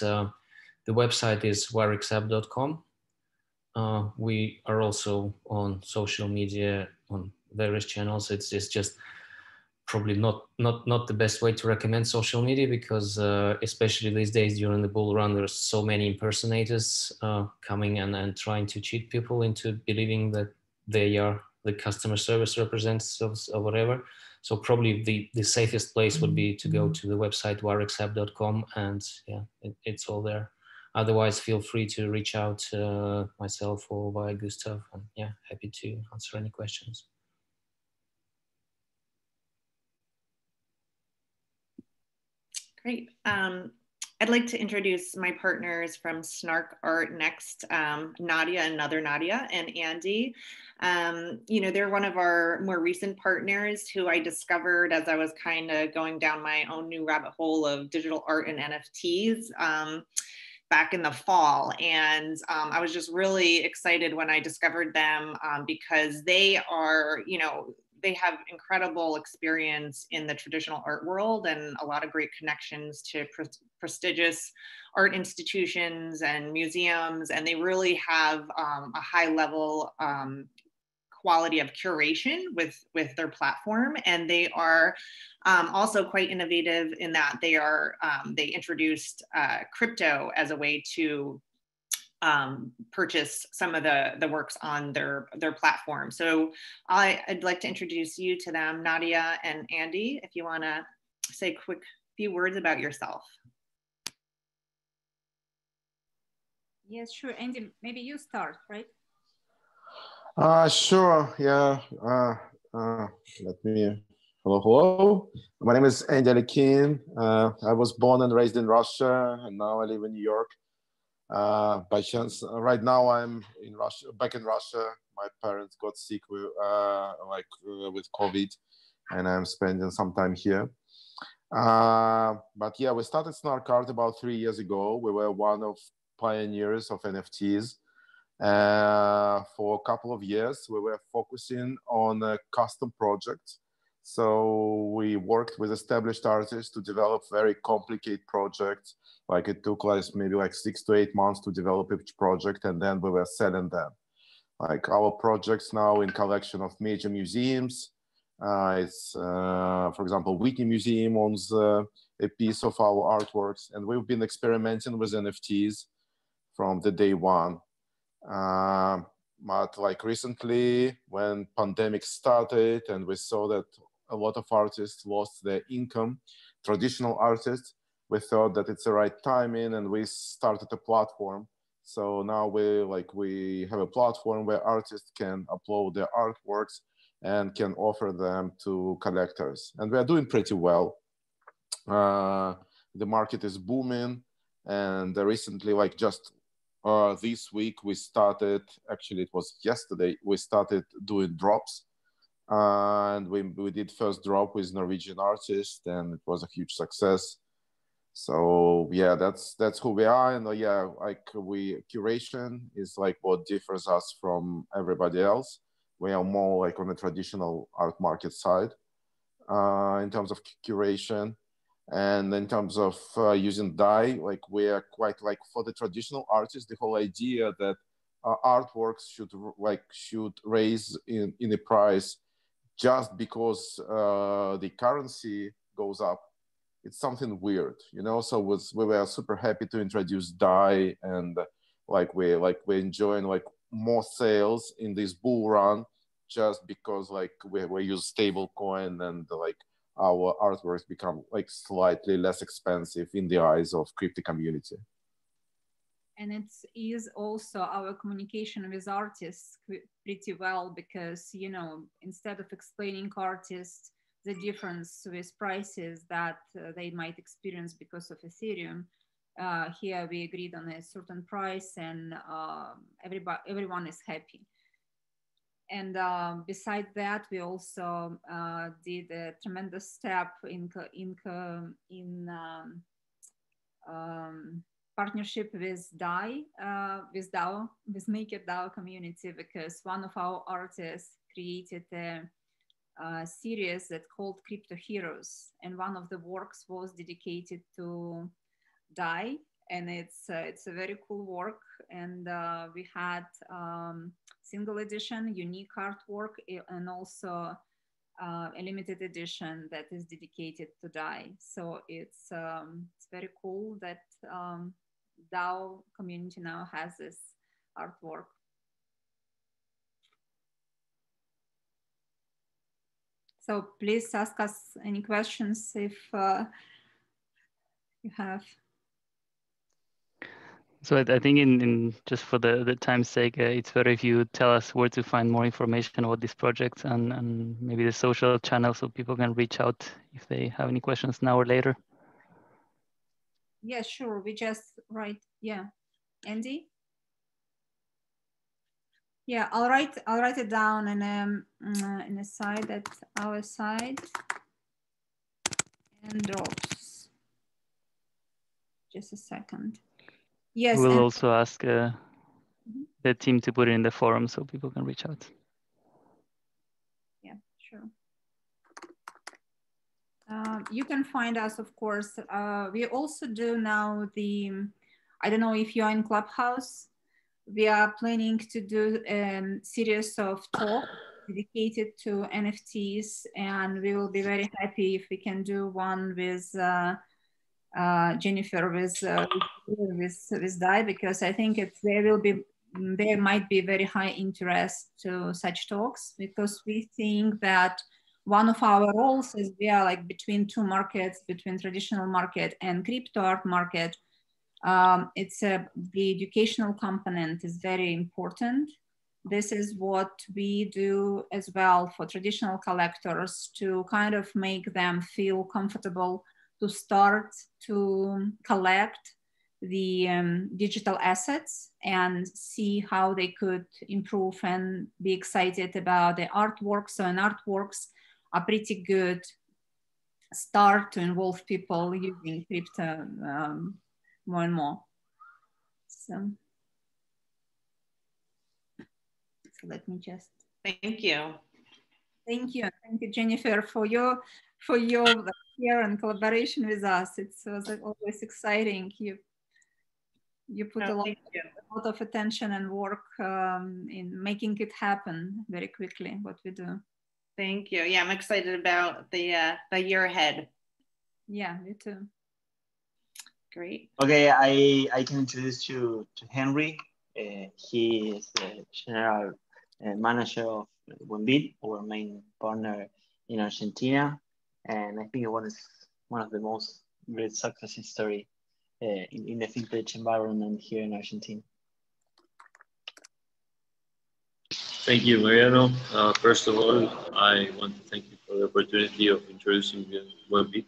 the website is wirexapp.com. We are also on social media, on various channels. It's just probably not the best way to recommend social media because especially these days during the bull run, there's so many impersonators coming and trying to cheat people into believing that they are the customer service representatives or whatever. So probably the safest place would be to go to the website wirexapp.com, and yeah, it's all there. Otherwise, feel free to reach out myself or via Gustav, and yeah, happy to answer any questions. Great. I'd like to introduce my partners from Snark Art next, Nadia, another Nadia, and Andy. You know, they're one of our more recent partners who I discovered as I was kind of going down my own new rabbit hole of digital art and NFTs back in the fall. And I was just really excited when I discovered them because they are, you know, they have incredible experience in the traditional art world and a lot of great connections to prestigious art institutions and museums. And they really have a high level quality of curation with their platform. And they are also quite innovative in that they are, they introduced crypto as a way to purchase some of the works on their platform. So I'd like to introduce you to them, Nadia and Andy, if you want to say a quick few words about yourself. Yes, sure. Andy, maybe you start, right? Sure, yeah. Hello. My name is Andy Alekin. I was born and raised in Russia, and now I live in New York. By chance, right now I'm in Russia, back in Russia. My parents got sick with COVID, and I'm spending some time here. But yeah, we started Snark Art about 3 years ago. We were one of pioneers of NFTs. For a couple of years, we were focusing on custom projects. So we worked with established artists to develop very complicated projects. Like it took us maybe like 6 to 8 months to develop each project, and then we were selling them. Like our projects now in collection of major museums. For example, Whitney Museum owns a piece of our artworks, and we've been experimenting with NFTs from the day one. But like recently, when pandemic started and we saw that a lot of artists lost their income, traditional artists, we thought that it's the right timing, and we started a platform. So now we have a platform where artists can upload their artworks and can offer them to collectors. And we are doing pretty well. The market is booming, and recently, like just this week, we started, actually it was yesterday, we started doing drops. And we did first drop with Norwegian artist, and it was a huge success. So yeah, that's who we are. And yeah, like curation is like what differs us from everybody else. We are more like on the traditional art market side in terms of curation. And in terms of using DAI, like we are quite like for the traditional artists, the whole idea that artworks should raise in a price just because the currency goes up. It's something weird, you know. So we were super happy to introduce DAI, and we're enjoying like more sales in this bull run, just because like we use stable coin, and like our artworks become like slightly less expensive in the eyes of crypto community. And it is also our communication with artists pretty well, because, you know, instead of explaining artists the difference with prices that they might experience because of Ethereum, here we agreed on a certain price, and everyone is happy. And besides that, we also did a tremendous step in partnership with DAI, with MakerDAO community, because one of our artists created a series that called Crypto Heroes, and one of the works was dedicated to DAI, and it's a very cool work. And we had single edition, unique artwork, and also a limited edition that is dedicated to DAI. So it's very cool that DAO community now has this artwork. So please ask us any questions if you have. So I think in just for the time's sake, it's better if you tell us where to find more information about this project, and maybe the social channel, so people can reach out if they have any questions now or later. Yeah, sure. We just write. Yeah, Andy. Yeah, I'll write it down in a side at our side, and drops. Just a second. Yes. We'll also ask the team to put it in the forum so people can reach out. Yeah, sure. You can find us, of course. We also do now I don't know if you're in Clubhouse. We are planning to do a series of talks dedicated to NFTs, and we will be very happy if we can do one with Jennifer, with DAI, because I think there might be very high interest to such talks, because we think that one of our roles is we are like between two markets, between traditional market and crypto art market. The educational component is very important. This is what we do as well for traditional collectors, to kind of make them feel comfortable to start to collect the digital assets and see how they could improve and be excited about the artworks. So, and artworks are pretty good start to involve people using crypto more and more. So let me just. Thank you. Thank you. Thank you, Jennifer, for your care and collaboration with us. It was always exciting. You put a lot of attention and work in making it happen very quickly, what we do. Thank you. Yeah, I'm excited about the year ahead. Yeah, me too. Great. Okay, I can introduce you to Henry. He is the general manager of Buenbit, our main partner in Argentina, and I think it was one of the most great success story in the fintech environment here in Argentina. Thank you, Mariano. First of all, I want to thank you for the opportunity of introducing Buenbit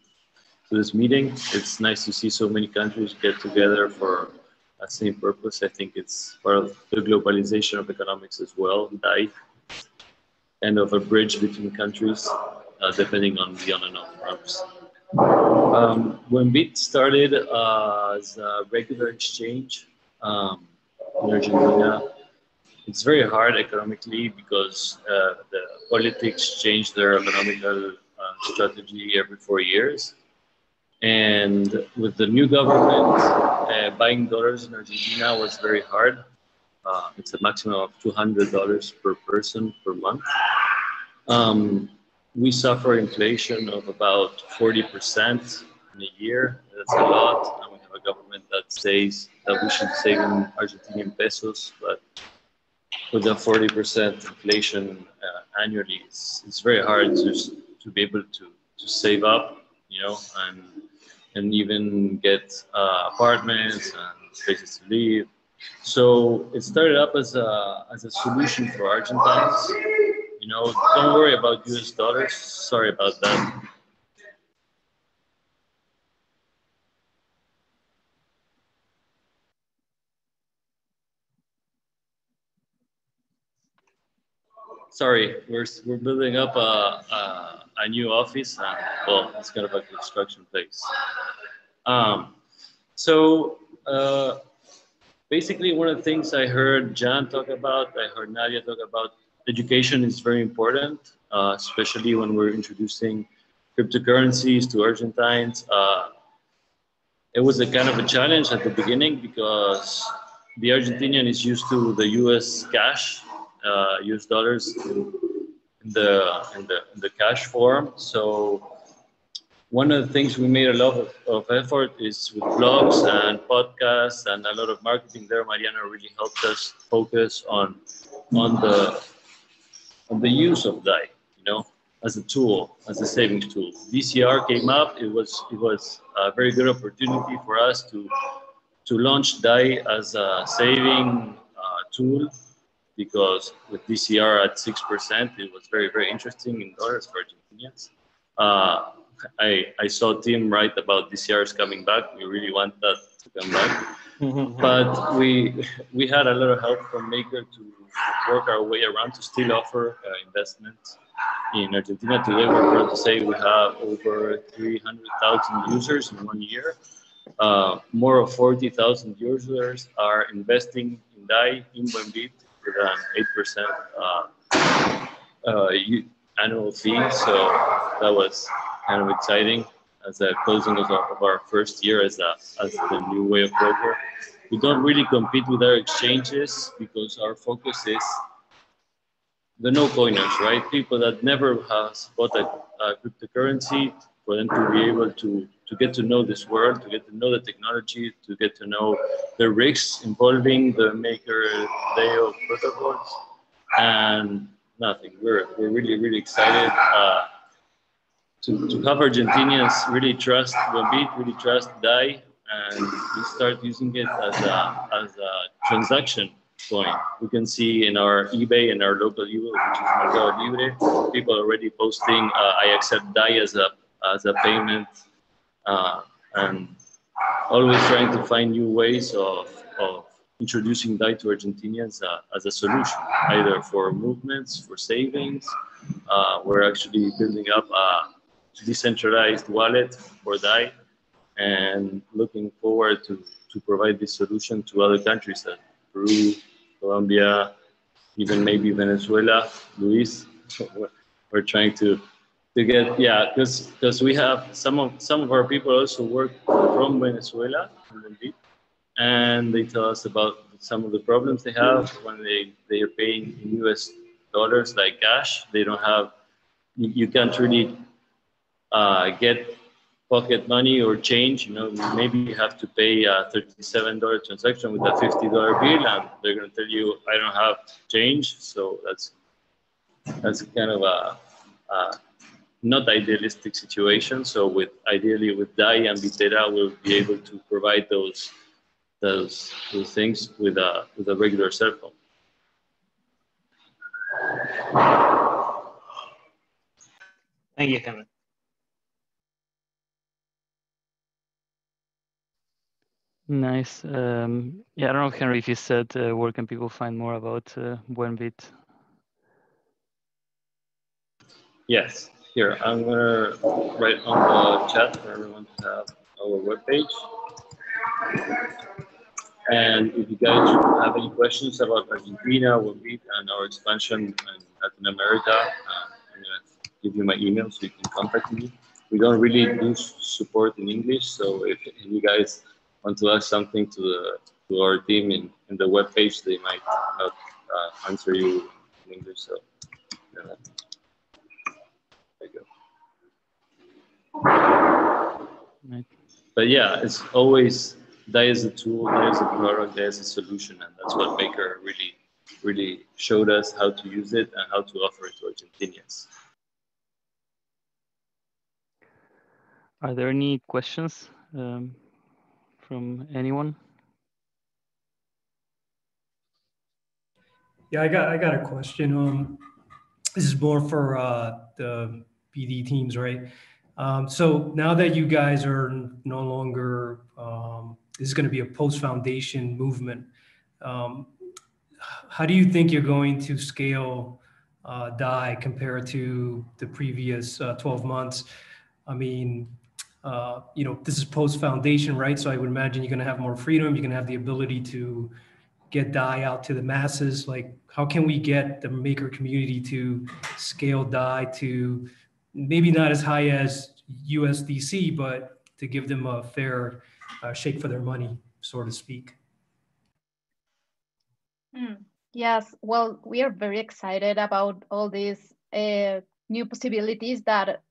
to this meeting. It's nice to see so many countries get together for a same purpose. I think it's part of the globalization of economics as well, DAI, and of a bridge between countries, depending on the on and off ramps. Buenbit started as a regular exchange in Argentina. It's very hard economically because the politics change their economical strategy every 4 years. And with the new government, buying dollars in Argentina was very hard. It's a maximum of $200 per person per month. we suffer inflation of about 40% in a year. That's a lot. And we have a government that says that we should save in Argentinian pesos, but with a 40% inflation annually, it's very hard to be able to save up, you know, and even get apartments and places to live. So it started up as a solution for Argentines. You know, don't worry about US dollars. Sorry about that. Sorry, we're building up a new office. Well, it's kind of a construction place. So basically, one of the things I heard Jan talk about, I heard Nadia talk about, education is very important, especially when we're introducing cryptocurrencies to Argentines. It was a kind of a challenge at the beginning because the Argentinian is used to the U.S. cash, U.S. dollars in the cash form. So one of the things we made a lot of effort is with blogs and podcasts and a lot of marketing there. Mariana really helped us focus on the use of DAI, you know, as a tool, as a savings tool. DCR came up. It was a very good opportunity for us to launch DAI as a saving tool, because with DCR at 6%, it was very, very interesting in dollars for Argentinians. I saw Tim write about DCRs coming back. We really want that to come back. But we had a lot of help from Maker to work our way around to still offer investments in Argentina. Today, we're proud to say we have over 300,000 users in 1 year. More of 40,000 users are investing in DAI in Buenbit with an 8% annual fee. So that was kind of exciting as a closing of our first year as the new way of broker. We don't really compete with our exchanges because our focus is the no-coiners, right? People that never have bought a cryptocurrency, for them to be able to get to know this world, to get to know the technology, to get to know the risks involving the Maker DAO protocols, and nothing. We're really, really excited to have Argentinians really trust Buenbit, really trust DAI, and we start using it as a transaction coin. We can see in our eBay and our local eBay, which is Mercado Libre, people already posting, I accept DAI as a payment, and always trying to find new ways of introducing DAI to Argentinians as a solution, either for movements, for savings. We're actually building up a decentralized wallet for DAI and looking forward to provide this solution to other countries like Peru, Colombia, even maybe Venezuela. Luis, we're trying to get, yeah, because we have some of our people also work from Venezuela, and they tell us about some of the problems they have when they are paying in US dollars, like cash. They don't have, you can't really get pocket money or change. You know, maybe you have to pay a $37 transaction with a $50 bill, and they're going to tell you, I don't have change. So that's kind of a not idealistic situation. So ideally with DAI and Bitera, we'll be able to provide those things with a regular cell phone. Thank you, Henry. Nice. Yeah, I don't know, Henry, if you said where can people find more about Buenbit? Yes, here, I'm gonna write on the chat for everyone to have our webpage. And if you guys have any questions about Argentina, Buenbit, and our expansion in Latin America, I'm gonna give you my email so you can contact me. We don't really do support in English, so if you guys want to ask something to our team in the webpage, they might not answer you in English. So, Right. But yeah, it's always dye is a tool, dye is a product, dye is a solution, and that's what Maker really showed us how to use it and how to offer it to Argentinians. Are there any questions from anyone? Yeah, I got a question. This is more for the BD teams, right? So now that you guys are no longer, this is going to be a post-foundation movement. How do you think you're going to scale dye compared to the previous 12 months? I mean, you know, this is post-foundation, right? So I would imagine you're going to have more freedom. You're going to have the ability to get dye out to the masses. Like, how can we get the maker community to scale dye to maybe not as high as USDC, but to give them a fair shake for their money, so to speak? Yes, well, we are very excited about all these new possibilities that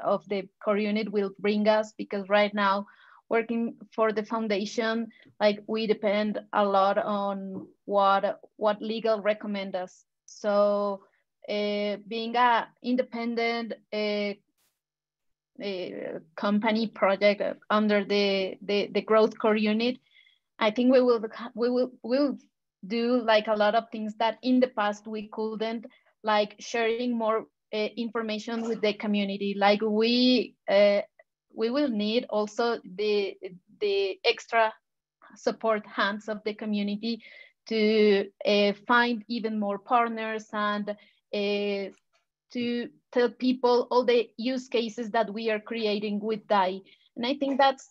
of the core unit will bring us, because right now, working for the foundation, like we depend a lot on what legal recommend us. So being a independent company project under the growth core unit, I think we'll do like a lot of things that in the past we couldn't, like sharing more information with the community. Like we will need also the extra support hands of the community to find even more partners and to tell people all the use cases that we are creating with dye. And I think that's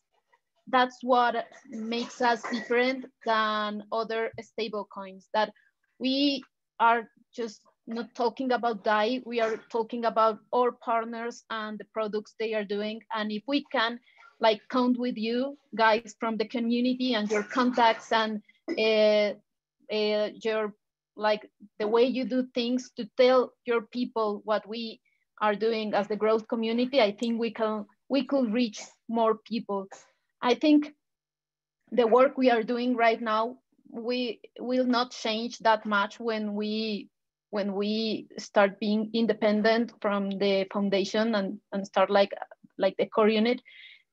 what makes us different than other stable coins, that we are just not talking about dye, we are talking about our partners and the products they are doing. And if we can like count with you guys from the community and your contacts and your like the way you do things to tell your people what we are doing as the growth community, I think we could reach more people. I think the work we are doing right now, we will not change that much when we start being independent from the foundation and start like the core unit,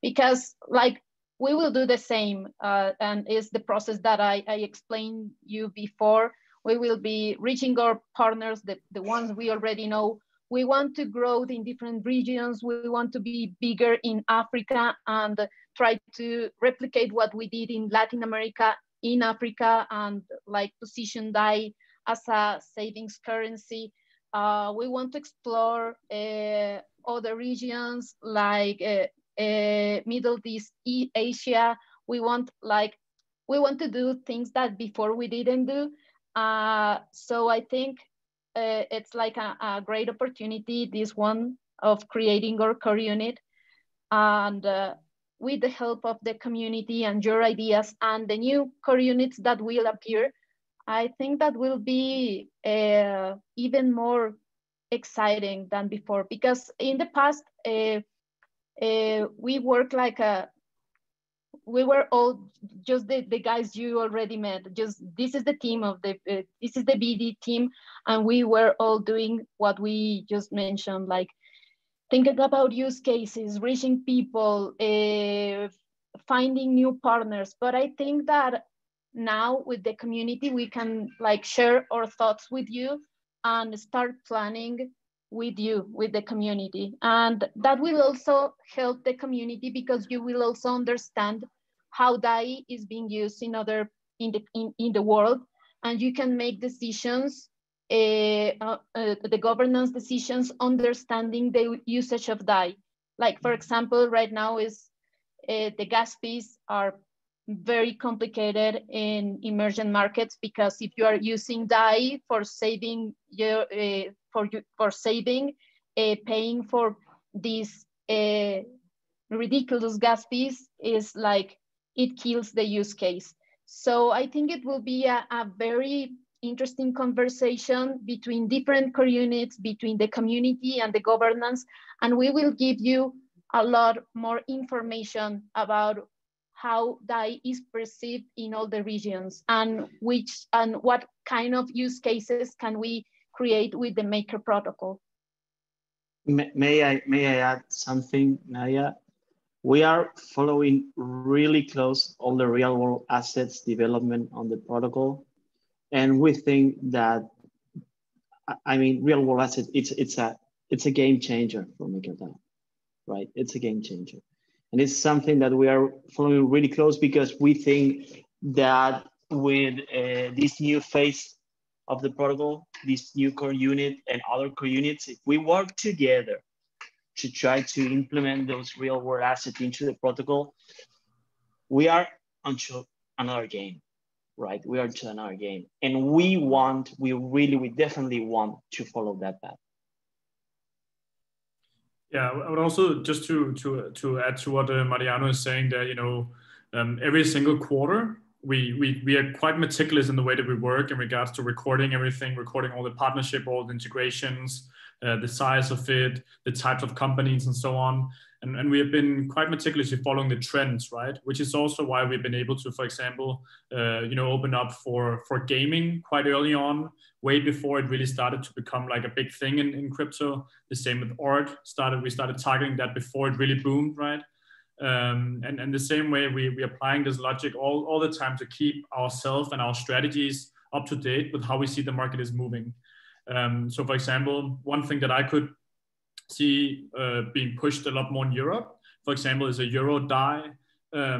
because like we will do the same and it's the process that I explained you before. We will be reaching our partners, the ones we already know. We want to grow in different regions. We want to be bigger in Africa and try to replicate what we did in Latin America, in Africa, and like position dye as a savings currency. We want to explore other regions like Middle East, Asia. We want to do things that before we didn't do. So I think it's like a great opportunity, this one, of creating our core unit. And with the help of the community and your ideas and the new core units that will appear, I think that will be even more exciting than before. Because in the past, we worked like we were all just the guys you already met. Just this is the team of this is the BD team, and we were all doing what we just mentioned, like thinking about use cases, reaching people, finding new partners. But I think that now with the community, we can like share our thoughts with you and start planning with you, with the community. And that will also help the community, because you will also understand how dye is being used in the world, and you can make decisions, the governance decisions, understanding the usage of dye. Like for example, right now is the gas fees are very complicated in emerging markets, because if you are using dye for saving your paying for these ridiculous gas fees is like it kills the use case. So I think it will be a very interesting conversation between different core units, between the community and the governance, and we will give you a lot more information about how DAI is perceived in all the regions and what kind of use cases can we create with the Maker protocol. May I add something, Nadia? We are following really close all the real world assets development on the protocol. And we think that, I mean, real world assets, it's a game changer for MakerDAO, right? It's a game changer. And it's something that we are following really close because we think that with this new phase of the protocol, this new core unit and other core units, if we work together to try to implement those real world assets into the protocol, we are onto another game, right? We are into another game. And we definitely want to follow that path. Yeah, I would also just to add to what Mariano is saying there, you know, every single quarter, we are quite meticulous in the way that we work in regards to recording everything, recording all the partnership, all the integrations, the size of it, the types of companies and so on. And we have been quite meticulously following the trends, right? Which is also why we've been able to, for example, you know, open up for gaming quite early on, way before it really started to become like a big thing in crypto. The same with art. We started targeting that before it really boomed, right? And the same way we're applying this logic all the time to keep ourselves and our strategies up to date with how we see the market is moving. So for example, one thing that I could see being pushed a lot more in Europe, for example, is a Euro DAI,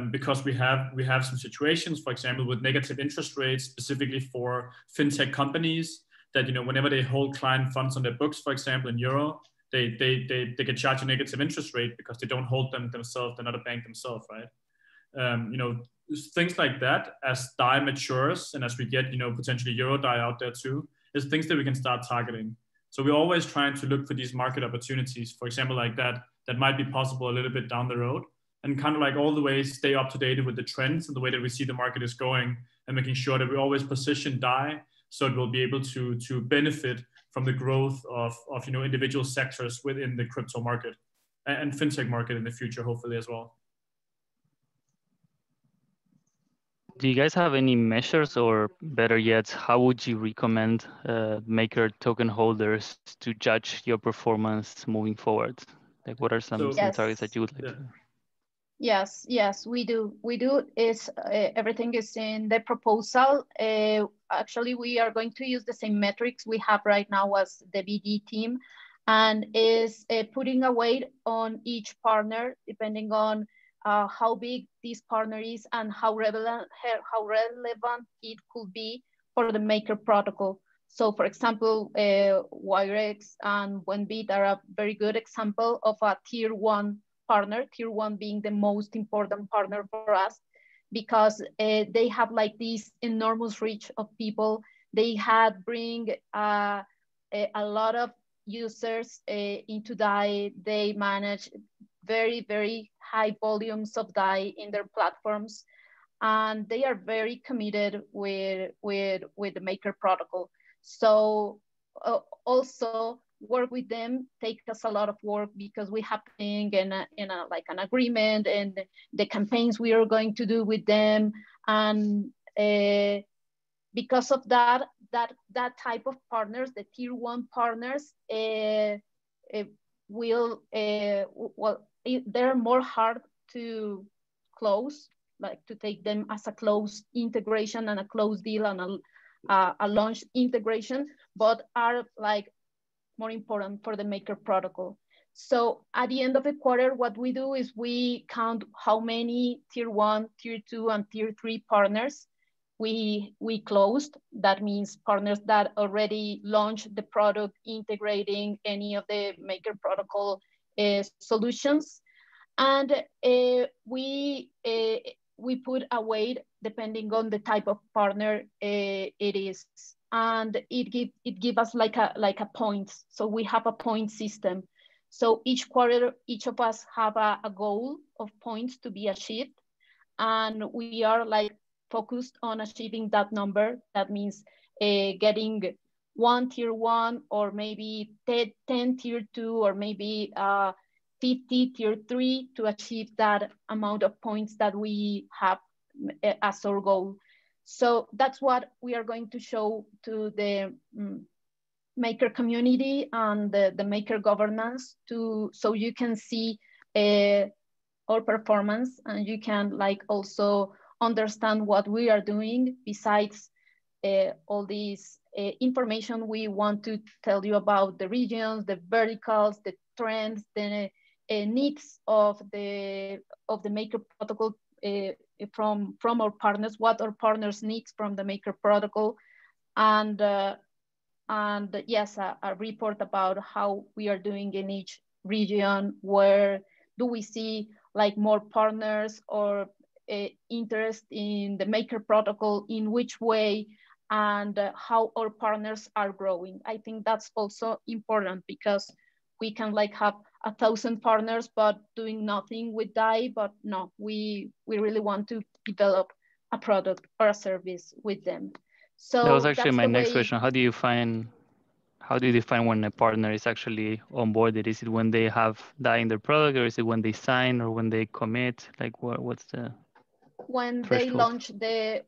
because we have some situations, for example, with negative interest rates, specifically for fintech companies that, you know, whenever they hold client funds on their books, for example, in Euro, they get charged a negative interest rate because they don't hold them themselves, they're not a bank themselves, right? You know, things like that, as DAI matures and as we get, you know, potentially Euro DAI out there too, is things that we can start targeting. So we're always trying to look for these market opportunities, for example, like that might be possible a little bit down the road, and kind of like all the ways stay up to date with the trends and the way that we see the market is going, and making sure that we always position DAI so it will be able to benefit from the growth of you know, individual sectors within the crypto market and fintech market in the future, hopefully as well. Do you guys have any measures, or better yet, how would you recommend Maker token holders to judge your performance moving forward? Like, what are some targets that you would like to? Yes, we do. Is everything is in the proposal. Actually, we are going to use the same metrics we have right now as the BD team, and is putting a weight on each partner depending on how big this partner is and how relevant it could be for the Maker protocol. So for example, Wirex and Buenbit are a very good example of a tier 1 partner, tier 1 being the most important partner for us, because they have like this enormous reach of people. They had bring a lot of users into DAI. They manage very, very high volumes of DAI in their platforms, and they are very committed with the Maker protocol. So also work with them takes us a lot of work, because we have things in a like an agreement and the campaigns we are going to do with them, and because of that type of partners, the tier 1 partners, will well, they're more hard to close, like to take them as a closed integration and a closed deal and a launch integration, but are like more important for the Maker protocol. So at the end of the quarter, what we do is we count how many tier 1, tier 2, and tier 3 partners we closed. That means partners that already launched the product integrating any of the Maker protocol solutions. And we put a weight depending on the type of partner it is. And it give us like a points. So we have a point system. So each quarter, each of us have a goal of points to be achieved. And we are like focused on achieving that number. That means getting 1 tier 1 or maybe 10 tier 2 or maybe 50 tier 3 to achieve that amount of points that we have as our goal. So that's what we are going to show to the maker community and the maker governance so you can see our performance and you can like also understand what we are doing besides all these information we want to tell you about the regions, the verticals, the trends, the needs of the maker protocol from our partners, what our partners need from the maker protocol, and yes, a report about how we are doing in each region, where do we see like more partners or interest in the maker protocol, in which way, and how our partners are growing. I think that's also important because we can like have 1,000 partners but doing nothing with DAI, but no, we really want to develop a product or a service with them. So that was actually my next question. How do you define when a partner is actually onboarded? Is it when they have DAI in their product, or is it when they sign, or when they commit? Like what's the when threshold?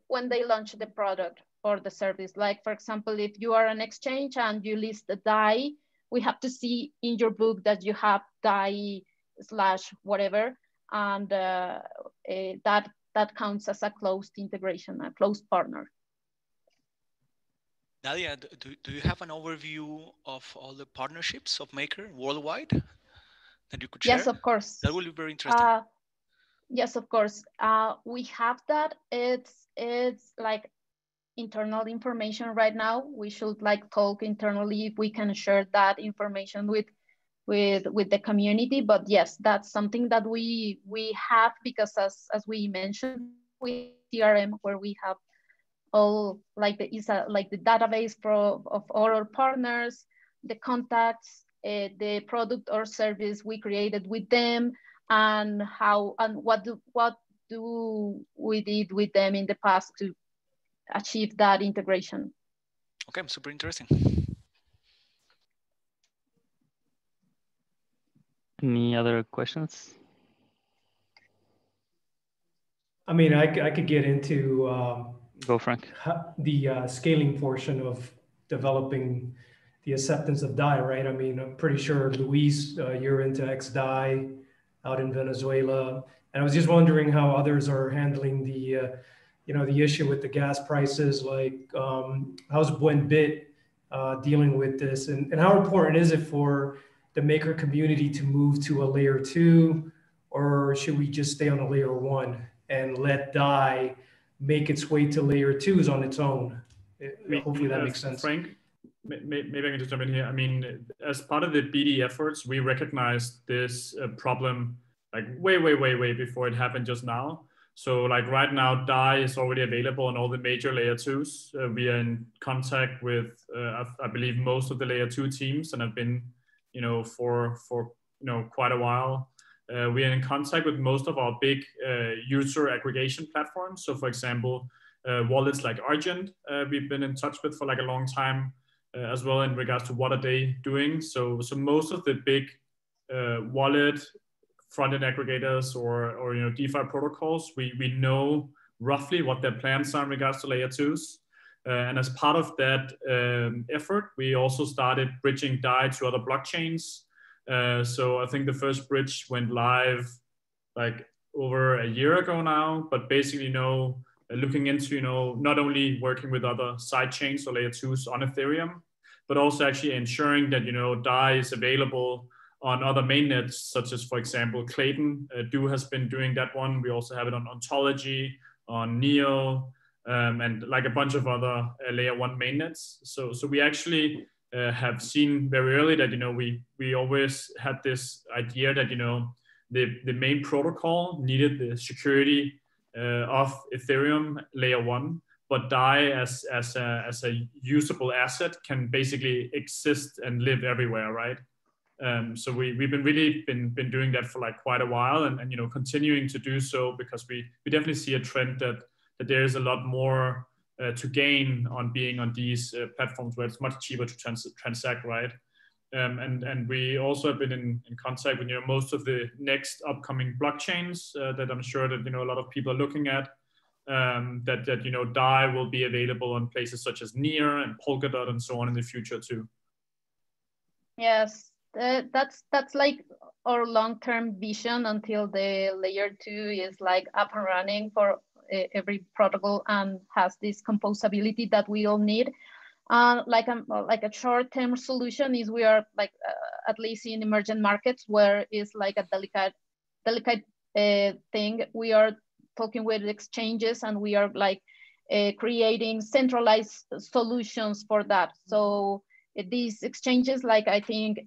when they launch the product or the service? Like for example, if you are an exchange and you list the DAI, we have to see in your book that you have DAI / whatever, and that counts as a closed integration, a closed partner. Nadia, do you have an overview of all the partnerships of Maker worldwide that you could share? Yes, of course. That will be very interesting. Yes, of course. We have that. It's like internal information right now. We should like talk internally if we can share that information with the community. But yes, that's something that we have, because as we mentioned, with CRM, where we have all like the database of all our partners, the contacts, the product or service we created with them, and how and what do we did with them in the past to achieve that integration. Okay, super interesting. Any other questions? I mean, I could get into go, Frank. The scaling portion of developing the acceptance of DAI, right? I mean, I'm pretty sure Luis, you're into XDAI out in Venezuela, and I was just wondering how others are handling the the issue with the gas prices. Like, how's Buenbit dealing with this, and how important is it for the maker community to move to a layer 2, or should we just stay on a layer 1 and let DAI make its way to layer 2s on its own? Hopefully that makes sense. Frank, maybe I can just jump in here. I mean, as part of the BD efforts, we recognized this problem like way before it happened just now. So like right now, DAI is already available on all the major layer 2s. We are in contact with, I believe, most of the layer 2 teams, and have been, for quite a while. We are in contact with most of our big user aggregation platforms. So for example, wallets like Argent, we've been in touch with for like a long time as well in regards to what are they doing. So most of the big wallet front-end aggregators or DeFi protocols, we know roughly what their plans are in regards to layer 2s. And as part of that effort, we also started bridging DAI to other blockchains. So I think the first bridge went live like over a year ago now, but basically, looking into, not only working with other side chains or layer 2s on Ethereum, but also actually ensuring that, DAI is available on other mainnets, such as, for example, Clayton. Do has been doing that one. We also have it on Ontology, on Neo, and like a bunch of other layer 1 mainnets. So we actually have seen very early that, we always had this idea that, the main protocol needed the security of Ethereum layer 1, but DAI as a usable asset can basically exist and live everywhere, right? So we've been doing that for like quite a while, and continuing to do so, because we definitely see a trend that there is a lot more to gain on being on these platforms where it's much cheaper to transact, right? And we also have been in contact with most of the next upcoming blockchains that I'm sure that a lot of people are looking at. That DAI will be available on places such as Near and Polkadot and so on in the future too. Yes, that's like our long-term vision until the layer 2 is like up and running for every protocol and has this composability that we all need. Like a short-term solution is we are like at least in emerging markets where it's like a delicate thing. We are talking with exchanges and we are like creating centralized solutions for that. So these exchanges, like I think,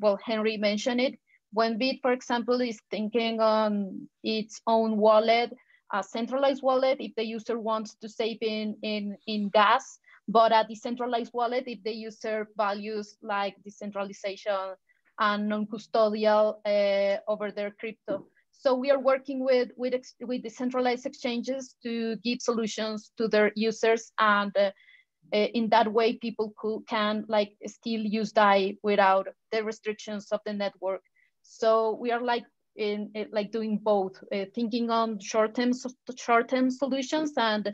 well, Henry mentioned it, when Bit, for example, is thinking on its own wallet, a centralized wallet, if the user wants to save in gas, but a decentralized wallet if the user values like decentralization and non-custodial over their crypto. So we are working with decentralized exchanges to give solutions to their users, and in that way, people can like still use DAI without the restrictions of the network. So we are like doing both, thinking on short-term solutions and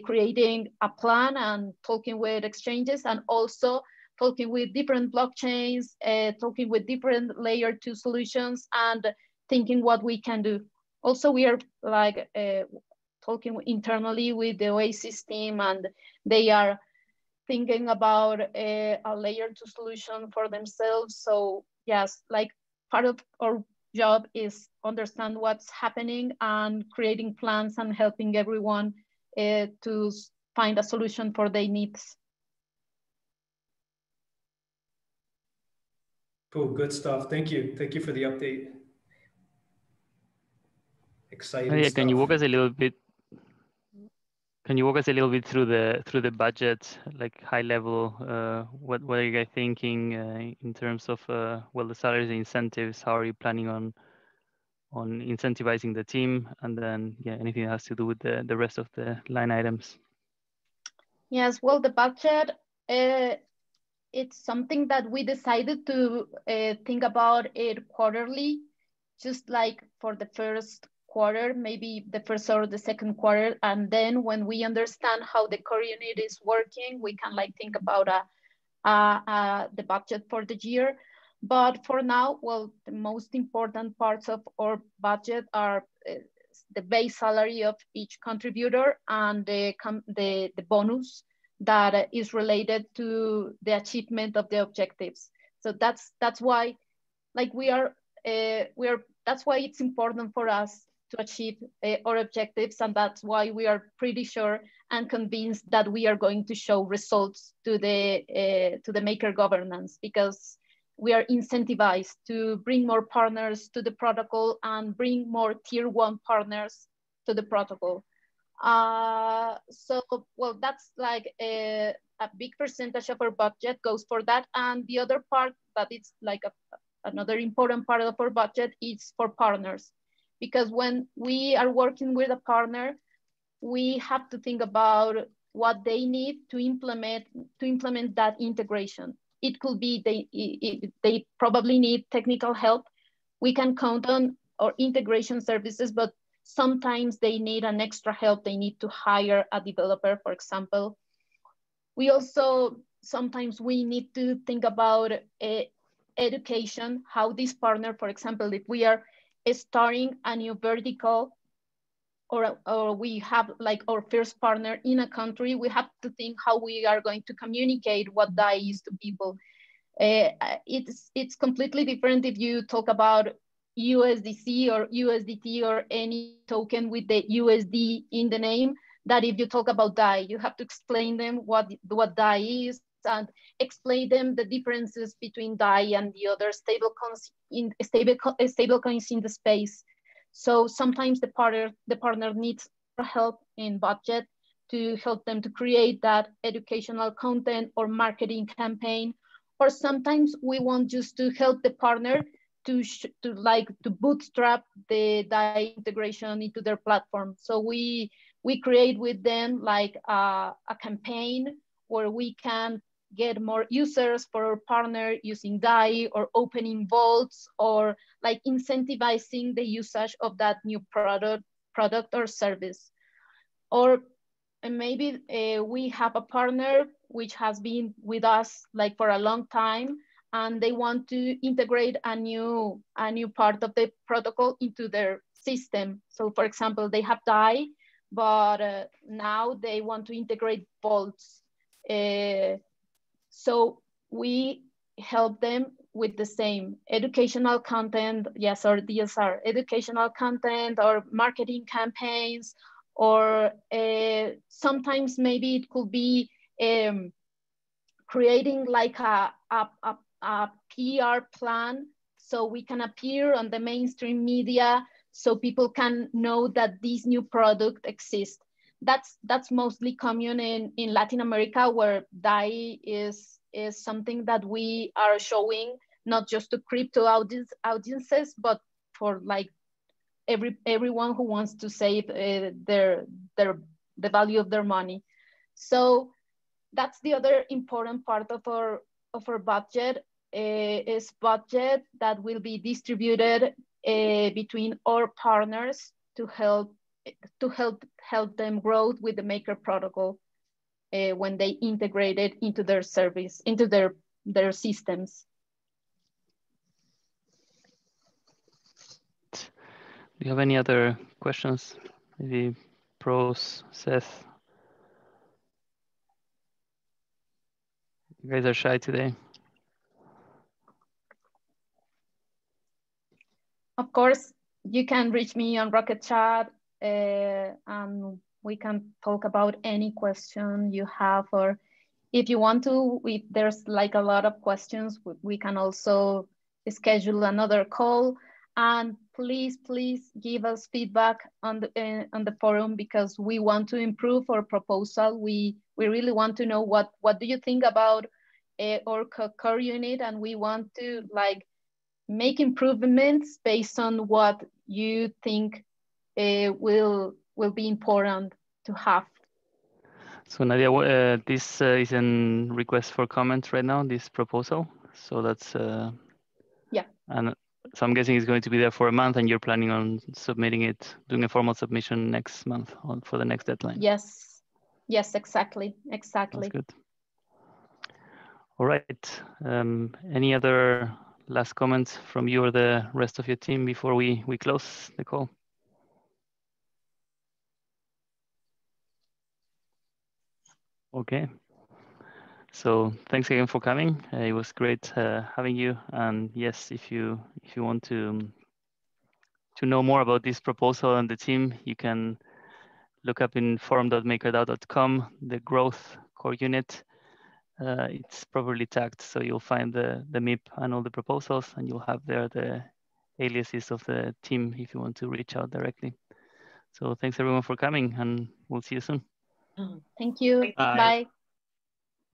creating a plan and talking with exchanges, and also talking with different blockchains, talking with different layer 2 solutions, and thinking what we can do. Also, we are like talking internally with the Oasis team, and they are thinking about a layer 2 solution for themselves. So yes, like part of our job is understand what's happening and creating plans and helping everyone to find a solution for their needs. Cool, good stuff. Thank you. Thank you for the update. Exciting yeah, stuff. Can you walk us a little bit? Can you walk us a little bit through the budget, like high level? What are you guys thinking in terms of well, the salaries and incentives? How are you planning on incentivizing the team, and then anything that has to do with the rest of the line items? Yes, well, the budget, it's something that we decided to think about it quarterly, just like for the first quarter, maybe the first or the second quarter. And then when we understand how the core unit is working, we can like think about the budget for the year. But for now, well, the most important parts of our budget are the base salary of each contributor and the bonus that is related to the achievement of the objectives. So that's why, like that's why it's important for us to achieve our objectives, and that's why we are pretty sure and convinced that we are going to show results to the maker governance, because we are incentivized to bring more partners to the protocol and bring more tier 1 partners to the protocol. So, well, that's like a big percentage of our budget goes for that. And the other part that it's like another important part of our budget is for partners. Because when we are working with a partner, we have to think about what they need to implement that integration. It could be they probably need technical help. We can count on our integration services, but sometimes they need an extra help. They need to hire a developer, for example. We also, sometimes we need to think about education, how this partner, for example, if we are starting a new vertical, or we have like our first partner in a country, we have to think how we are going to communicate what DAI is to people. It's completely different if you talk about USDC or USDT or any token with the USD in the name, that if you talk about DAI, you have to explain them what DAI is and explain them the differences between DAI and the other stablecoins in the space. So sometimes the partner needs help in budget to help them to create that educational content or marketing campaign. Or sometimes we want just to help the partner to bootstrap the DAI integration into their platform. So we we create with them like a campaign where we can get more users for our partner using DAI, or opening vaults, or like incentivizing the usage of that new product or service. Or maybe we have a partner which has been with us like for a long time, and they want to integrate a new part of the protocol into their system. So for example, they have DAI, but now they want to integrate vaults. So we help them with the same educational content, yes, or DSR, educational content, or marketing campaigns, or sometimes maybe it could be creating like a PR plan, so we can appear on the mainstream media, so people can know that this new product exists. That's mostly common in Latin America, where DAI is something that we are showing not just to crypto audiences, but for like everyone who wants to save the value of their money. So that's the other important part of our budget, is budget that will be distributed between our partners to help them grow with the Maker protocol when they integrate it into their service, into their systems. Do you have any other questions? Maybe Pros, Seth? You guys are shy today. Of course, you can reach me on Rocket Chat, and we can talk about any question you have, or if you want to, if there's like a lot of questions, we can also schedule another call. And please give us feedback on the forum, because we want to improve our proposal. We really want to know what do you think about our core unit, and we want to like make improvements based on what you think will be important to have. So Nadia, this is a request for comment right now, this proposal. So that's yeah. And so I'm guessing it's going to be there for a month, and you're planning on submitting it, doing a formal submission next month for the next deadline. Yes, exactly. That's good. All right. Any other last comments from you or the rest of your team before we close the call? Okay. So thanks again for coming. It was great having you. And yes, if you want to know more about this proposal and the team, you can look up in forum.makerdao.com the growth core unit. It's properly tagged, so you'll find the MIP and all the proposals, and you'll have there the aliases of the team if you want to reach out directly. So thanks everyone for coming, and we'll see you soon. Thank you. Bye.